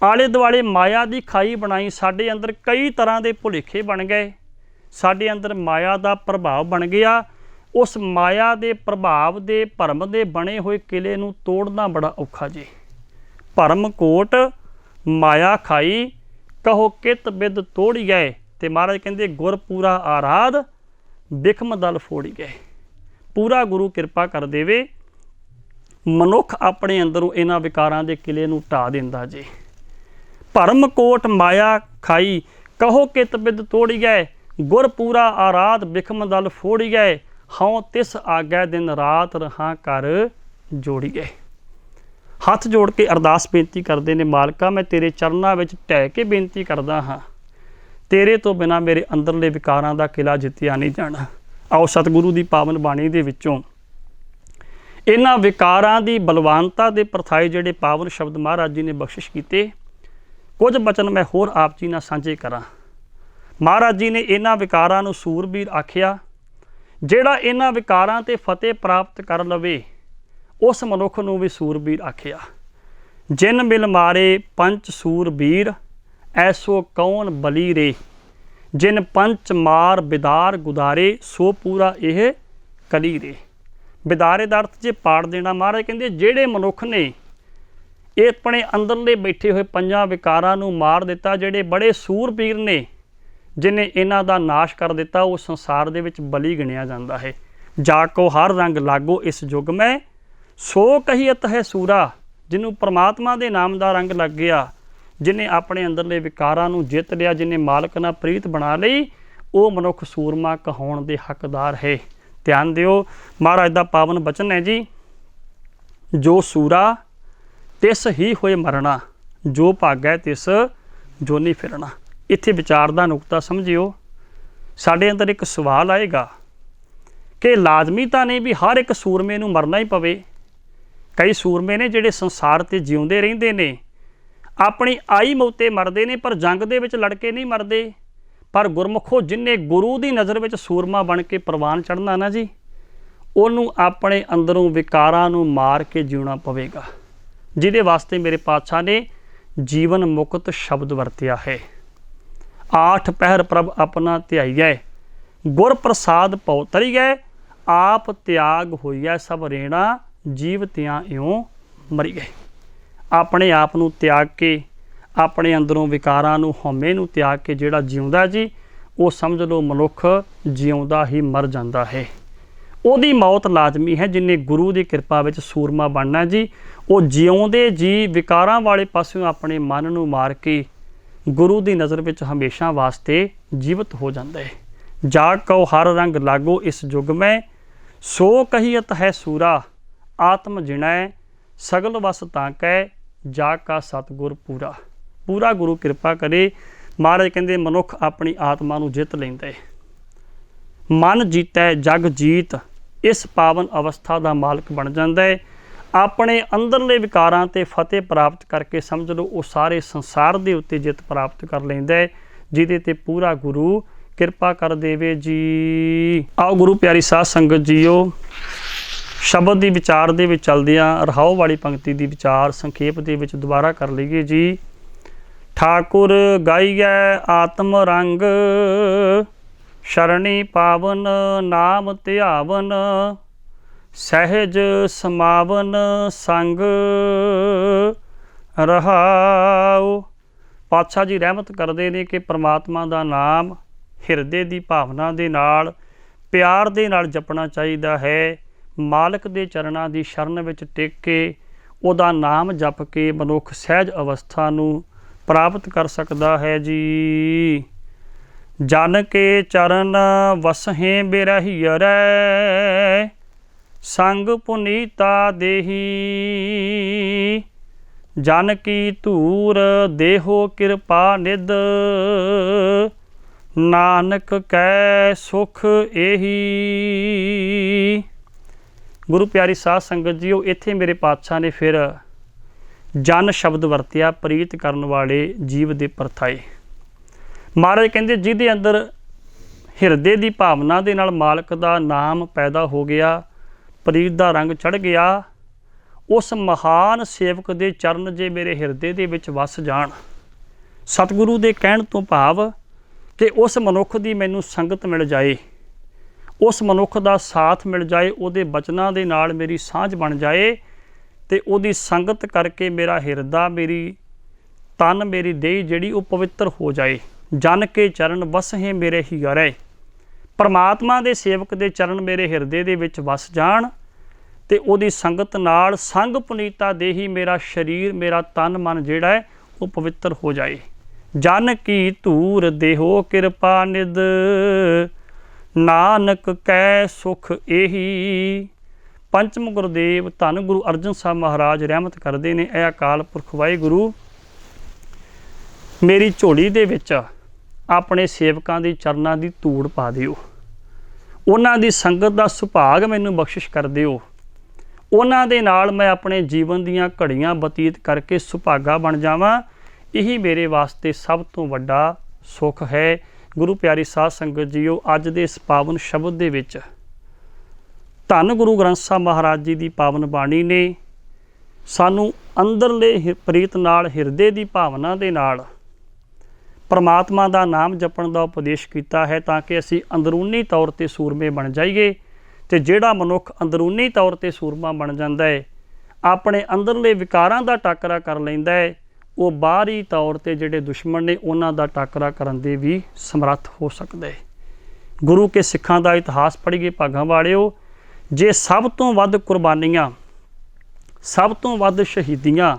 ਆਲੇ ਦੁਆਲੇ ਮਾਇਆ ਦੀ ਖਾਈ ਬਣਾਈ। ਸਾਡੇ ਅੰਦਰ ਕਈ ਤਰ੍ਹਾਂ ਦੇ ਭੁਲੇਖੇ ਬਣ ਗਏ, ਸਾਡੇ ਅੰਦਰ ਮਾਇਆ ਦਾ ਪ੍ਰਭਾਵ ਬਣ ਗਿਆ। ਉਸ ਮਾਇਆ ਦੇ ਪ੍ਰਭਾਵ ਦੇ, ਭਰਮ ਦੇ ਬਣੇ ਹੋਏ ਕਿਲੇ ਨੂੰ ਤੋੜਨਾ ਬੜਾ ਔਖਾ ਜੀ। ਭਰਮ ਕੋਟ ਮਾਇਆ ਖਾਈ, ਕਹੋ ਕਿਤ ਬਿਦ ਤੋੜੀਐ। ਅਤੇ ਮਹਾਰਾਜ ਕਹਿੰਦੇ ਗੁਰ ਪੂਰਾ ਆਰਾਧ, ਬਿਖਮ ਦਲ ਫੋੜੀਐ। ਪੂਰਾ ਗੁਰੂ ਕਿਰਪਾ ਕਰ ਦੇਵੇ, ਮਨੁੱਖ ਆਪਣੇ ਅੰਦਰੋਂ ਇਹਨਾਂ ਵਿਕਾਰਾਂ ਦੇ ਕਿਲੇ ਨੂੰ ਢਾਹ ਦਿੰਦਾ ਜੀ। ਭਰਮ ਕੋਟ ਮਾਇਆ ਖਾਈ, ਕਹੋ ਕਿਤ ਬਿਦ ਤੋੜੀਐ। ਗੁਰ ਪੂਰਾ ਆਰਾਧ, ਬਿਖਮ ਦਲ ਫੋੜੀਐ। ਹਉ ਤਿਸ ਆਗੈ ਦਿਨ ਰਾਤ ਰਹਾ ਕਰ ਜੋੜੀਏ। ਹੱਥ ਜੋੜ ਕੇ ਅਰਦਾਸ ਬੇਨਤੀ ਕਰਦੇ ਨੇ, ਮਾਲਕਾ ਮੈਂ ਤੇਰੇ ਚਰਨਾਂ ਵਿੱਚ ਢਹਿ ਕੇ ਬੇਨਤੀ ਕਰਦਾ ਹਾਂ, ਤੇਰੇ ਤੋਂ ਬਿਨਾਂ ਮੇਰੇ ਅੰਦਰਲੇ ਵਿਕਾਰਾਂ ਦਾ ਕਿਲਾ ਜਿੱਤਿਆ ਨਹੀਂ ਜਾਣਾ। ਆਓ ਸਤਿਗੁਰੂ ਦੀ ਪਾਵਨ ਬਾਣੀ ਦੇ ਵਿੱਚੋਂ ਇਹਨਾਂ ਵਿਕਾਰਾਂ ਦੀ ਬਲਵਾਨਤਾ ਦੇ ਪਰਥਾਏ ਜਿਹੜੇ ਪਾਵਨ ਸ਼ਬਦ ਮਹਾਰਾਜ ਜੀ ਨੇ ਬਖਸ਼ਿਸ਼ ਕੀਤੇ, ਕੁਝ ਬਚਨ ਮੈਂ ਹੋਰ ਆਪ ਜੀ ਨਾਲ ਸਾਂਝੇ ਕਰਾਂ। ਮਹਾਰਾਜ ਜੀ ਨੇ ਇਹਨਾਂ ਵਿਕਾਰਾਂ ਨੂੰ ਸੂਰਬੀਰ ਆਖਿਆ। ਜਿਹੜਾ ਇਹਨਾਂ ਵਿਕਾਰਾਂ ਤੇ ਫਤਿਹ ਪ੍ਰਾਪਤ ਕਰ ਲਵੇ ਉਸ ਮਨੁੱਖ ਨੂੰ ਵੀ ਸੂਰਬੀਰ ਆਖਿਆ। ਜਿਨ ਮਿਲ ਮਾਰੇ ਪੰਚ ਸੂਰਬੀਰ, ਐਸੋ ਕੌਣ ਬਲੀ ਰੇ। ਜਿਨ ਪੰਚ ਮਾਰ ਬਿਦਾਰ ਗੁਦਾਰੇ, ਸੋ ਪੂਰਾ ਇਹ ਕਲੀ ਰੇ। ਬਿਦਾਰੇ ਦਾ ਅਰਥ ਜੇ ਪਾੜ ਦੇਣਾ। ਮਹਾਰਾਜ ਕਹਿੰਦੇ ਜਿਹੜੇ ਮਨੁੱਖ ਨੇ ਇਹ ਆਪਣੇ ਅੰਦਰਲੇ ਬੈਠੇ ਹੋਏ ਪੰਜਾਂ ਵਿਕਾਰਾਂ ਨੂੰ ਮਾਰ ਦਿੱਤਾ, ਜਿਹੜੇ ਬੜੇ ਸੂਰਬੀਰ ਨੇ, ਜਿਹਨੇ ਇਹਨਾਂ ਦਾ ਨਾਸ਼ ਕਰ ਦਿੱਤਾ, ਉਹ ਸੰਸਾਰ ਦੇ ਵਿੱਚ ਬਲੀ ਗਿਣਿਆ ਜਾਂਦਾ ਹੈ। ਜਾ ਕੋ ਹਰ ਰੰਗ ਲਾਗੋ ਇਸ ਯੁੱਗ ਮੈਂ, ਸੋ ਕਹੀਅਤ ਹੈ ਸੂਰਾ। ਜਿਹਨੂੰ ਪਰਮਾਤਮਾ ਦੇ ਨਾਮ ਦਾ ਰੰਗ ਲੱਗ ਗਿਆ, ਜਿਹਨੇ ਆਪਣੇ ਅੰਦਰਲੇ ਵਿਕਾਰਾਂ ਨੂੰ ਜਿੱਤ ਲਿਆ, ਜਿਹਨੇ ਮਾਲਕ ਨਾਲ ਪ੍ਰੀਤ ਬਣਾ ਲਈ, ਉਹ ਮਨੁੱਖ ਸੂਰਮਾ ਕਹਾਉਣ ਦੇ ਹੱਕਦਾਰ ਹੈ। ਧਿਆਨ ਦਿਓ, ਮਹਾਰਾਜ ਦਾ ਪਾਵਨ ਬਚਨ ਹੈ ਜੀ, ਜੋ ਸੂਰਾ ਤਿਸ ਹੀ ਹੋਏ ਮਰਨਾ, ਜੋ ਭਾਗੈ ਤਿਸ ਜੋਨੀ ਫਿਰਨਾ। ਇੱਥੇ ਵਿਚਾਰ ਦਾ ਨੁਕਤਾ ਸਮਝਿਓ। ਸਾਡੇ ਅੰਦਰ ਇੱਕ ਸਵਾਲ ਆਏਗਾ ਕਿ ਲਾਜ਼ਮੀ ਤਾਂ ਨਹੀਂ ਵੀ ਹਰ ਇੱਕ ਸੂਰਮੇ ਨੂੰ ਮਰਨਾ ਹੀ ਪਵੇ। ਕਈ ਸੂਰਮੇ ਨੇ ਜਿਹੜੇ ਸੰਸਾਰ 'ਤੇ ਜਿਉਂਦੇ ਰਹਿੰਦੇ ਨੇ, ਆਪਣੀ ਆਈ ਮੌਤੇ ਮਰਦੇ ਨੇ, ਪਰ ਜੰਗ ਦੇ ਵਿੱਚ ਲੜ ਕੇ ਨਹੀਂ ਮਰਦੇ। ਪਰ ਗੁਰਮੁਖੋ, ਜਿਹਨੇ ਗੁਰੂ ਦੀ ਨਜ਼ਰ ਵਿੱਚ ਸੂਰਮਾ ਬਣ ਕੇ ਪ੍ਰਵਾਨ ਚੜ੍ਹਨਾ ਨਾ ਜੀ, ਉਹਨੂੰ ਆਪਣੇ ਅੰਦਰੋਂ ਵਿਕਾਰਾਂ ਨੂੰ ਮਾਰ ਕੇ ਜਿਉਣਾ ਪਵੇਗਾ, ਜਿਹਦੇ ਵਾਸਤੇ ਮੇਰੇ ਪਾਤਸ਼ਾਹ ਨੇ ਜੀਵਨ ਮੁਕਤ ਸ਼ਬਦ ਵਰਤਿਆ ਹੈ। ਆਠ ਪਹਿਰ ਪ੍ਰਭ ਆਪਣਾ ਧਿਆਈਐ, ਗੁਰ ਪ੍ਰਸਾਦ ਪਉ ਤਰੀਐ। ਆਪ ਤਿਆਗ ਹੋਈਐ ਸਭ ਰੇਣਾ, ਜੀਵ ਤਿਆਂ ਇਉਂ ਮਰੀਐ। ਆਪਣੇ ਆਪ ਨੂੰ ਤਿਆਗ ਕੇ, ਆਪਣੇ ਅੰਦਰੋਂ ਵਿਕਾਰਾਂ ਨੂੰ, ਹਉਮੈ ਨੂੰ ਤਿਆਗ ਕੇ ਜਿਹੜਾ ਜਿਉਂਦਾ ਜੀ, ਉਹ ਸਮਝ ਲਓ ਮਨੁੱਖ ਜਿਉਂਦਾ ਹੀ ਮਰ ਜਾਂਦਾ ਹੈ। ਉਹਦੀ ਮੌਤ ਲਾਜ਼ਮੀ ਹੈ। ਜਿੰਨੇ ਗੁਰੂ ਦੀ ਕਿਰਪਾ ਵਿੱਚ ਸੂਰਮਾ ਬਣਨਾ ਜੀ, ਉਹ ਜਿਉਂਦੇ ਜੀ ਵਿਕਾਰਾਂ ਵਾਲੇ ਪਾਸਿਓਂ ਆਪਣੇ ਮਨ ਨੂੰ ਮਾਰ ਕੇ ਗੁਰੂ ਦੀ ਨਜ਼ਰ ਵਿੱਚ ਹਮੇਸ਼ਾ ਵਾਸਤੇ ਜੀਵਤ ਹੋ ਜਾਂਦਾ ਹੈ। ਜਾ ਕਉ ਹਰ ਰੰਗ ਲਾਗੋ ਇਸ ਯੁੱਗ ਮੈਂ, ਸੋ ਕਹੀਅਤ ਹੈ ਸੂਰਾ। ਆਤਮ ਜਿਣੈ ਸਗਲ ਵਸ ਤਾਂ ਕੈ, ਜਾ ਕਾ ਸਤਿਗੁਰ ਪੂਰਾ। ਪੂਰਾ ਗੁਰੂ ਕਿਰਪਾ ਕਰੇ। ਮਹਾਰਾਜ ਕਹਿੰਦੇ ਮਨੁੱਖ ਆਪਣੀ ਆਤਮਾ ਨੂੰ ਜਿੱਤ ਲੈਂਦਾ ਹੈ। ਮਨ ਜੀਤੈ ਜਗ ਜੀਤ, ਇਸ ਪਾਵਨ ਅਵਸਥਾ ਦਾ ਮਾਲਕ ਬਣ ਜਾਂਦਾ ਹੈ। ਆਪਣੇ ਅੰਦਰਲੇ ਵਿਕਾਰਾਂ 'ਤੇ ਫਤਿਹ ਪ੍ਰਾਪਤ ਕਰਕੇ ਸਮਝ ਲਓ ਉਹ ਸਾਰੇ ਸੰਸਾਰ ਦੇ ਉੱਤੇ ਜਿੱਤ ਪ੍ਰਾਪਤ ਕਰ ਲੈਂਦਾ ਹੈ, ਜਿਹਦੇ 'ਤੇ ਪੂਰਾ ਗੁਰੂ ਕਿਰਪਾ ਕਰ ਦੇਵੇ ਜੀ। ਆਓ ਗੁਰੂ ਪਿਆਰੀ ਸਾਧ ਸੰਗਤ ਜੀਓ, ਸ਼ਬਦ ਦੀ ਵਿਚਾਰ ਦੇ ਵਿੱਚ ਚੱਲਦਿਆਂ ਰਹਾਉ ਵਾਲੀ ਪੰਕਤੀ ਦੀ ਵਿਚਾਰ ਸੰਖੇਪ ਦੇ ਵਿੱਚ ਦੁਬਾਰਾ ਕਰ ਲਈਏ ਜੀ। ਠਾਕੁਰ ਗਾਈਐ ਆਤਮ ਰੰਗ, ਸ਼ਰਣੀ ਪਾਵਨ ਨਾਮ ਧਿਆਵਨ। ਸਹਿਜ ਸਮਾਵਨ ਸੰਗ ਰਹਾਉ। ਪਾਤਸ਼ਾਹ ਜੀ ਰਹਿਮਤ ਕਰਦੇ ਨੇ ਕਿ ਪ੍ਰਮਾਤਮਾ ਦਾ ਨਾਮ ਹਿਰਦੇ ਦੀ ਭਾਵਨਾ ਦੇ ਨਾਲ, ਪਿਆਰ ਦੇ ਨਾਲ ਜਪਣਾ ਚਾਹੀਦਾ ਹੈ। ਮਾਲਕ ਦੇ ਚਰਨਾਂ ਦੀ ਸ਼ਰਨ ਵਿੱਚ ਟਿਕ ਕੇ ਉਹਦਾ ਨਾਮ ਜਪ ਕੇ ਮਨੁੱਖ ਸਹਿਜ ਅਵਸਥਾ ਨੂੰ ਪ੍ਰਾਪਤ ਕਰ ਸਕਦਾ ਹੈ ਜੀ। ਜਨ ਕੇ ਚਰਨ ਵਸਹਿ ਬਿਰਹੀਅਰੈ, ਸੰਗ ਪੁਨੀਤਾ ਦੇਹੀ। ਜਨ ਕੀ ਧੂਰ ਦੇਹੋ ਕਿਰਪਾ ਨਿਧ, ਨਾਨਕ ਕੈ ਸੁਖ ਇਹੀ। ਗੁਰੂ ਪਿਆਰੀ ਸਾਧ ਸੰਗਤ ਜੀਓ, ਇੱਥੇ ਮੇਰੇ ਪਾਤਸ਼ਾਹ ਨੇ ਫਿਰ ਜਨ ਸ਼ਬਦ ਵਰਤਿਆ, ਪ੍ਰੀਤ ਕਰਨ ਵਾਲੇ ਜੀਵ ਦੇ ਪਰਥਾਏ। ਮਹਾਰਾਜ ਕਹਿੰਦੇ ਜਿਹਦੇ ਅੰਦਰ ਹਿਰਦੇ ਦੀ ਭਾਵਨਾ ਦੇ ਨਾਲ ਮਾਲਕ ਦਾ ਨਾਮ ਪੈਦਾ ਹੋ ਗਿਆ, ਪ੍ਰੀਤ ਦਾ ਰੰਗ ਚੜ੍ਹ ਗਿਆ, ਉਸ ਮਹਾਨ ਸੇਵਕ ਦੇ ਚਰਨ ਜੇ ਮੇਰੇ ਹਿਰਦੇ ਦੇ ਵਿੱਚ ਵਸ ਜਾਣ। ਸਤਿਗੁਰੂ ਦੇ ਕਹਿਣ ਤੋਂ ਭਾਵ ਕਿ ਉਸ ਮਨੁੱਖ ਦੀ ਮੈਨੂੰ ਸੰਗਤ ਮਿਲ ਜਾਏ, ਉਸ ਮਨੁੱਖ ਦਾ ਸਾਥ ਮਿਲ ਜਾਏ, ਉਹਦੇ ਬਚਨਾਂ ਦੇ ਨਾਲ ਮੇਰੀ ਸਾਂਝ ਬਣ ਜਾਏ, ਅਤੇ ਉਹਦੀ ਸੰਗਤ ਕਰਕੇ ਮੇਰਾ ਹਿਰਦਾ, ਮੇਰੀ ਤਨ, ਮੇਰੀ ਦੇਹ ਜਿਹੜੀ ਉਹ ਪਵਿੱਤਰ ਹੋ ਜਾਏ। ਜਨ ਕੇ ਚਰਨ ਵਸਹਿ ਮੇਰੇ ਹਿਅਰੈ। ਪਰਮਾਤਮਾ ਦੇ ਸੇਵਕ ਦੇ ਚਰਨ ਮੇਰੇ ਹਿਰਦੇ ਦੇ ਵਿੱਚ ਵਸ ਜਾਣ ਅਤੇ ਉਹਦੀ ਸੰਗਤ ਨਾਲ ਸੰਗ ਪੁਨੀਤਾ ਦੇਹੀ, ਮੇਰਾ ਸਰੀਰ, ਮੇਰਾ ਤਨ ਮਨ ਜਿਹੜਾ ਹੈ ਉਹ ਪਵਿੱਤਰ ਹੋ ਜਾਏ। ਜਨ ਕੀ ਧੂਰ ਦੇਹੋ ਕਿਰਪਾ ਨਿਧ, ਨਾਨਕ ਕੈ ਸੁਖ ਇਹੀ। ਪੰਚਮ ਗੁਰਦੇਵ ਧੰਨ ਗੁਰੂ ਅਰਜਨ ਸਾਹਿਬ ਮਹਾਰਾਜ ਰਹਿਮਤ ਕਰਦੇ ਨੇ, ਇਹ ਅਕਾਲ ਪੁਰਖ ਵਾਹਿਗੁਰੂ ਮੇਰੀ ਝੋਲੀ ਦੇ ਵਿੱਚ ਆਪਣੇ ਸੇਵਕਾਂ ਦੇ ਚਰਨਾਂ ਦੀ ਧੂੜ ਪਾ ਦਿਓ, ਉਹਨਾਂ ਦੀ ਸੰਗਤ ਦਾ ਸੁਭਾਗ ਮੈਨੂੰ ਬਖਸ਼ਿਸ਼ ਕਰ ਦਿਓ, ਉਹਨਾਂ ਦੇ ਨਾਲ ਮੈਂ ਆਪਣੇ ਜੀਵਨ ਦੀਆਂ ਘੜੀਆਂ ਬਤੀਤ ਕਰਕੇ ਸੁਭਾਗਾ ਬਣ ਜਾਵਾਂ। ਇਹੀ ਮੇਰੇ ਵਾਸਤੇ ਸਭ ਤੋਂ ਵੱਡਾ ਸੁੱਖ ਹੈ। ਗੁਰੂ ਪਿਆਰੀ ਸਾਧ ਸੰਗਤ ਜੀਓ, ਅੱਜ ਦੇ ਇਸ ਪਾਵਨ ਸ਼ਬਦ ਦੇ ਵਿੱਚ ਧੰਨ ਗੁਰੂ ਗ੍ਰੰਥ ਸਾਹਿਬ ਮਹਾਰਾਜ ਜੀ ਦੀ ਪਾਵਨ ਬਾਣੀ ਨੇ ਸਾਨੂੰ ਅੰਦਰਲੇ ਪ੍ਰੀਤ ਨਾਲ, ਹਿਰਦੇ ਦੀ ਭਾਵਨਾ ਦੇ ਨਾਲ ਪਰਮਾਤਮਾ ਦਾ ਨਾਮ ਜਪਣ ਦਾ ਉਪਦੇਸ਼ ਕੀਤਾ ਹੈ, ਤਾਂ ਕਿ ਅਸੀਂ ਅੰਦਰੂਨੀ ਤੌਰ 'ਤੇ ਸੂਰਮੇ ਬਣ ਜਾਈਏ। ਅਤੇ ਜਿਹੜਾ ਮਨੁੱਖ ਅੰਦਰੂਨੀ ਤੌਰ 'ਤੇ ਸੂਰਮਾ ਬਣ ਜਾਂਦਾ ਹੈ, ਆਪਣੇ ਅੰਦਰਲੇ ਵਿਕਾਰਾਂ ਦਾ ਟਾਕਰਾ ਕਰ ਲੈਂਦਾ ਹੈ, ਉਹ ਬਾਹਰੀ ਤੌਰ 'ਤੇ ਜਿਹੜੇ ਦੁਸ਼ਮਣ ਨੇ ਉਹਨਾਂ ਦਾ ਟਾਕਰਾ ਕਰਨ ਦੇ ਵੀ ਸਮਰੱਥ ਹੋ ਸਕਦਾ ਹੈ। ਗੁਰੂ ਕੇ ਸਿੱਖਾਂ ਦਾ ਇਤਿਹਾਸ ਪੜ੍ਹੀਏ ਭਾਗਾਂ ਵਾਲਿਓ, ਜੇ ਸਭ ਤੋਂ ਵੱਧ ਕੁਰਬਾਨੀਆਂ, ਸਭ ਤੋਂ ਵੱਧ ਸ਼ਹੀਦੀਆਂ,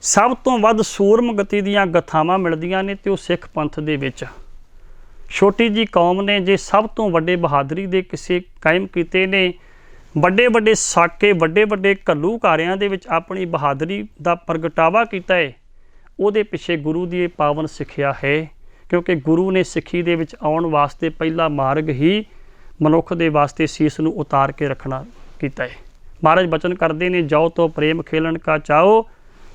ਸਭ ਤੋਂ ਵੱਧ ਸੂਰਮਗਤੀ ਦੀਆਂ ਗਥਾਵਾਂ ਮਿਲਦੀਆਂ ਨੇ, ਤੇ ਉਹ ਸਿੱਖ ਪੰਥ ਦੇ ਵਿੱਚ ਛੋਟੀ ਜੀ ਕੌਮ ਨੇ ਜੇ ਸਭ ਤੋਂ ਵੱਡੇ ਬਹਾਦਰੀ ਦੇ ਕਿਸੇ ਕਾਇਮ ਕੀਤੇ ਨੇ, ਵੱਡੇ ਵੱਡੇ ਸਾਕੇ, ਵੱਡੇ ਵੱਡੇ ਘੱਲੂਘਾਰਿਆਂ ਦੇ ਵਿੱਚ ਆਪਣੀ ਬਹਾਦਰੀ ਦਾ ਪ੍ਰਗਟਾਵਾ ਕੀਤਾ ਹੈ, ਉਹਦੇ ਪਿੱਛੇ ਗੁਰੂ ਦੀ ਇਹ ਪਾਵਨ ਸਿੱਖਿਆ ਹੈ। ਕਿਉਂਕਿ ਗੁਰੂ ਨੇ ਸਿੱਖੀ ਦੇ ਵਿੱਚ ਆਉਣ ਵਾਸਤੇ ਪਹਿਲਾ ਮਾਰਗ ਹੀ ਮਨੁੱਖ ਦੇ ਵਾਸਤੇ ਸੀਸ ਨੂੰ ਉਤਾਰ ਕੇ ਰੱਖਣਾ ਕੀਤਾ ਹੈ। ਮਹਾਰਾਜ ਬਚਨ ਕਰਦੇ ਨੇ, ਜਾਓ ਤੋਂ ਪ੍ਰੇਮ ਖੇਲਣ ਕਾ ਚਾਓ,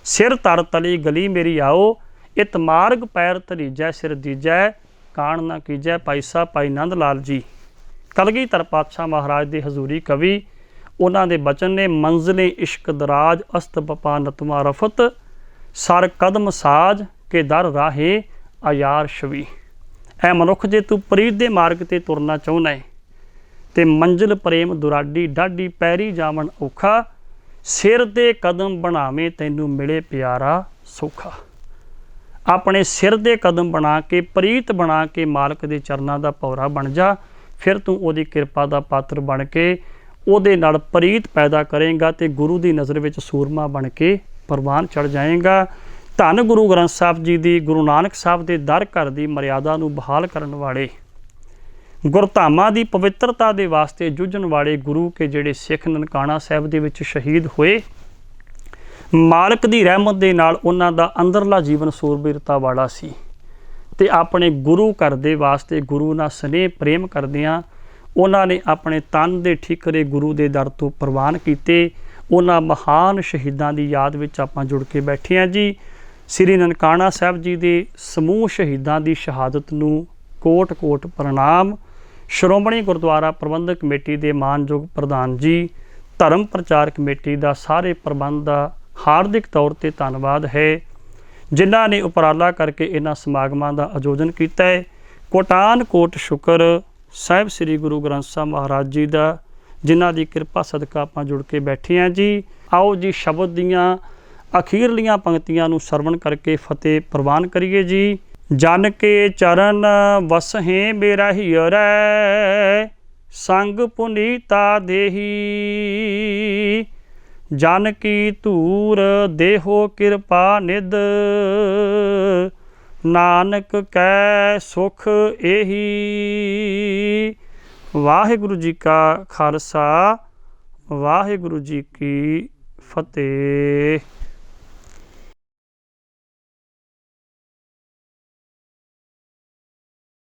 ਸਿਰ ਧਰ ਤਲੀ ਗਲੀ ਮੇਰੀ ਆਓ, ਇਤ ਮਾਰਗ ਪੈਰ ਧਰੀਜੈ ਸਿਰ ਦੀਜੈ, ਕਾਣ ਨਾ ਕੀਜੈ ਭਾਈ ਸਾਹਿਬ ਭਾਈ ਨੰਦ ਲਾਲ ਜੀ। ਕਲਗੀਧਰ ਪਾਤਸ਼ਾਹ ਮਹਾਰਾਜ ਦੇ ਹਜ਼ੂਰੀ ਕਵੀ, ਉਹਨਾਂ ਦੇ ਬਚਨ ਨੇ, ਮੰਜ਼ਲੇ ਇਸ਼ਕ ਦਰਾਜ ਅਸਤ ਬਪਾ ਨਤਮਾ ਰਫਤ, ਸਰ ਕਦਮ ਸਾਜ ਕੇ ਦਰ ਰਾਹੇ ਆਯਾਰ ਸ਼ਵੀ। ਐ ਮਨੁੱਖ, ਜੇ ਤੂੰ ਪ੍ਰੀਤ ਦੇ ਮਾਰਗ 'ਤੇ ਤੁਰਨਾ ਚਾਹੁੰਦਾ ਹੈ ਤੇ ਮੰਜ਼ਿਲ ਪ੍ਰੇਮ ਦੁਰਾਡੀ ਡਾਢੀ, ਪੈਰੀ ਜਾਵਣ ਔਖਾ, ਸਿਰ ਦੇ ਕਦਮ ਬਣਾਵੇਂ ਤੈਨੂੰ ਮਿਲੇ ਪਿਆਰਾ ਸੌਖਾ। ਆਪਣੇ ਸਿਰ ਦੇ ਕਦਮ ਬਣਾ ਕੇ, ਪ੍ਰੀਤ ਬਣਾ ਕੇ ਮਾਲਕ ਦੇ ਚਰਨਾਂ ਦਾ ਭੌਰਾ ਬਣ ਜਾ, ਫਿਰ ਤੂੰ ਉਹਦੀ ਕਿਰਪਾ ਦਾ ਪਾਤਰ ਬਣ ਕੇ ਉਹਦੇ ਨਾਲ ਪ੍ਰੀਤ ਪੈਦਾ ਕਰੇਗਾ ਤੇ ਗੁਰੂ ਦੀ ਨਜ਼ਰ ਵਿੱਚ ਸੂਰਮਾ ਬਣ ਕੇ ਪ੍ਰਵਾਨ ਚੜ੍ਹ ਜਾਏਗਾ। ਧੰਨ ਗੁਰੂ ਗ੍ਰੰਥ ਸਾਹਿਬ ਜੀ ਦੀ, ਗੁਰੂ ਨਾਨਕ ਸਾਹਿਬ ਦੇ ਦਰ ਘਰ ਦੀ ਮਰਿਆਦਾ ਨੂੰ ਬਹਾਲ ਕਰਨ ਵਾਲੇ, ਗੁਰਧਾਮਾਂ ਦੀ ਪਵਿੱਤਰਤਾ ਦੇ ਵਾਸਤੇ ਜੂਝਣ ਵਾਲੇ ਗੁਰੂ ਕੇ ਜਿਹੜੇ ਸਿੱਖ ਨਨਕਾਣਾ ਸਾਹਿਬ ਦੇ ਵਿੱਚ ਸ਼ਹੀਦ ਹੋਏ, ਮਾਲਕ ਦੀ ਰਹਿਮਤ ਦੇ ਨਾਲ ਉਹਨਾਂ ਦਾ ਅੰਦਰਲਾ ਜੀਵਨ ਸੂਰਬੀਰਤਾ ਵਾਲਾ ਸੀ, ਤੇ ਆਪਣੇ ਗੁਰੂ ਘਰ ਦੇ ਵਾਸਤੇ ਗੁਰੂ ਨਾਲ ਸਨੇਹ ਪ੍ਰੇਮ ਕਰਦਿਆਂ ਉਹਨਾਂ ਨੇ ਆਪਣੇ ਤਨ ਦੇ ਠੀਕਰੇ ਗੁਰੂ ਦੇ ਦਰ ਤੋਂ ਪ੍ਰਵਾਨ ਕੀਤੇ। ਉਹਨਾਂ ਮਹਾਨ ਸ਼ਹੀਦਾਂ ਦੀ ਯਾਦ ਵਿੱਚ ਆਪਾਂ ਜੁੜ ਕੇ ਬੈਠੇ ਹਾਂ ਜੀ। ਸ੍ਰੀ ਨਨਕਾਣਾ ਸਾਹਿਬ ਜੀ ਦੇ ਸਮੂਹ ਸ਼ਹੀਦਾਂ ਦੀ ਸ਼ਹਾਦਤ ਨੂੰ ਕੋਟ ਕੋਟ ਪ੍ਰਣਾਮ। ਸ਼੍ਰੋਮਣੀ ਗੁਰਦੁਆਰਾ ਪ੍ਰਬੰਧਕ ਕਮੇਟੀ ਦੇ ਮਾਨਯੋਗ ਪ੍ਰਧਾਨ ਜੀ, ਧਰਮ ਪ੍ਰਚਾਰ ਕਮੇਟੀ ਦਾ ਸਾਰੇ ਪ੍ਰਬੰਧ ਦਾ ਹਾਰਦਿਕ ਤੌਰ 'ਤੇ ਧੰਨਵਾਦ ਹੈ, ਜਿਨ੍ਹਾਂ ਨੇ ਉਪਰਾਲਾ ਕਰਕੇ ਇਹਨਾਂ ਸਮਾਗਮਾਂ ਦਾ ਆਯੋਜਨ ਕੀਤਾ ਹੈ। ਕੋਟਾਨ ਕੋਟ ਸ਼ੁਕਰ ਸਾਹਿਬ ਸ੍ਰੀ ਗੁਰੂ ਗ੍ਰੰਥ ਸਾਹਿਬ ਮਹਾਰਾਜ ਜੀ ਦਾ, ਜਿਨ੍ਹਾਂ ਦੀ ਕਿਰਪਾ ਸਦਕਾ ਆਪਾਂ ਜੁੜ ਕੇ ਬੈਠੇ ਹਾਂ ਜੀ। ਆਓ ਜੀ ਸ਼ਬਦ ਦੀਆਂ ਅਖੀਰਲੀਆਂ ਪੰਕਤੀਆਂ ਨੂੰ ਸਰਵਣ ਕਰਕੇ ਫਤਿਹ ਪ੍ਰਵਾਨ ਕਰੀਏ ਜੀ। ਜਨ ਕੇ ਚਰਨ ਵਸਹਿ ਮੇਰਾ ਹੀਰੈ, ਸੰਗ ਪੁਨੀਤਾ ਦੇਹੀ, ਜਨ ਕੀ ਧੂਰ ਦੇਹੋ ਕਿਰਪਾ ਨਿਧ, ਨਾਨਕ ਕੈ ਸੁਖ ਇਹੀ। ਵਾਹਿਗੁਰੂ ਜੀ ਕਾ ਖਾਲਸਾ, ਵਾਹਿਗੁਰੂ ਜੀ ਕੀ ਫਤਿਹ।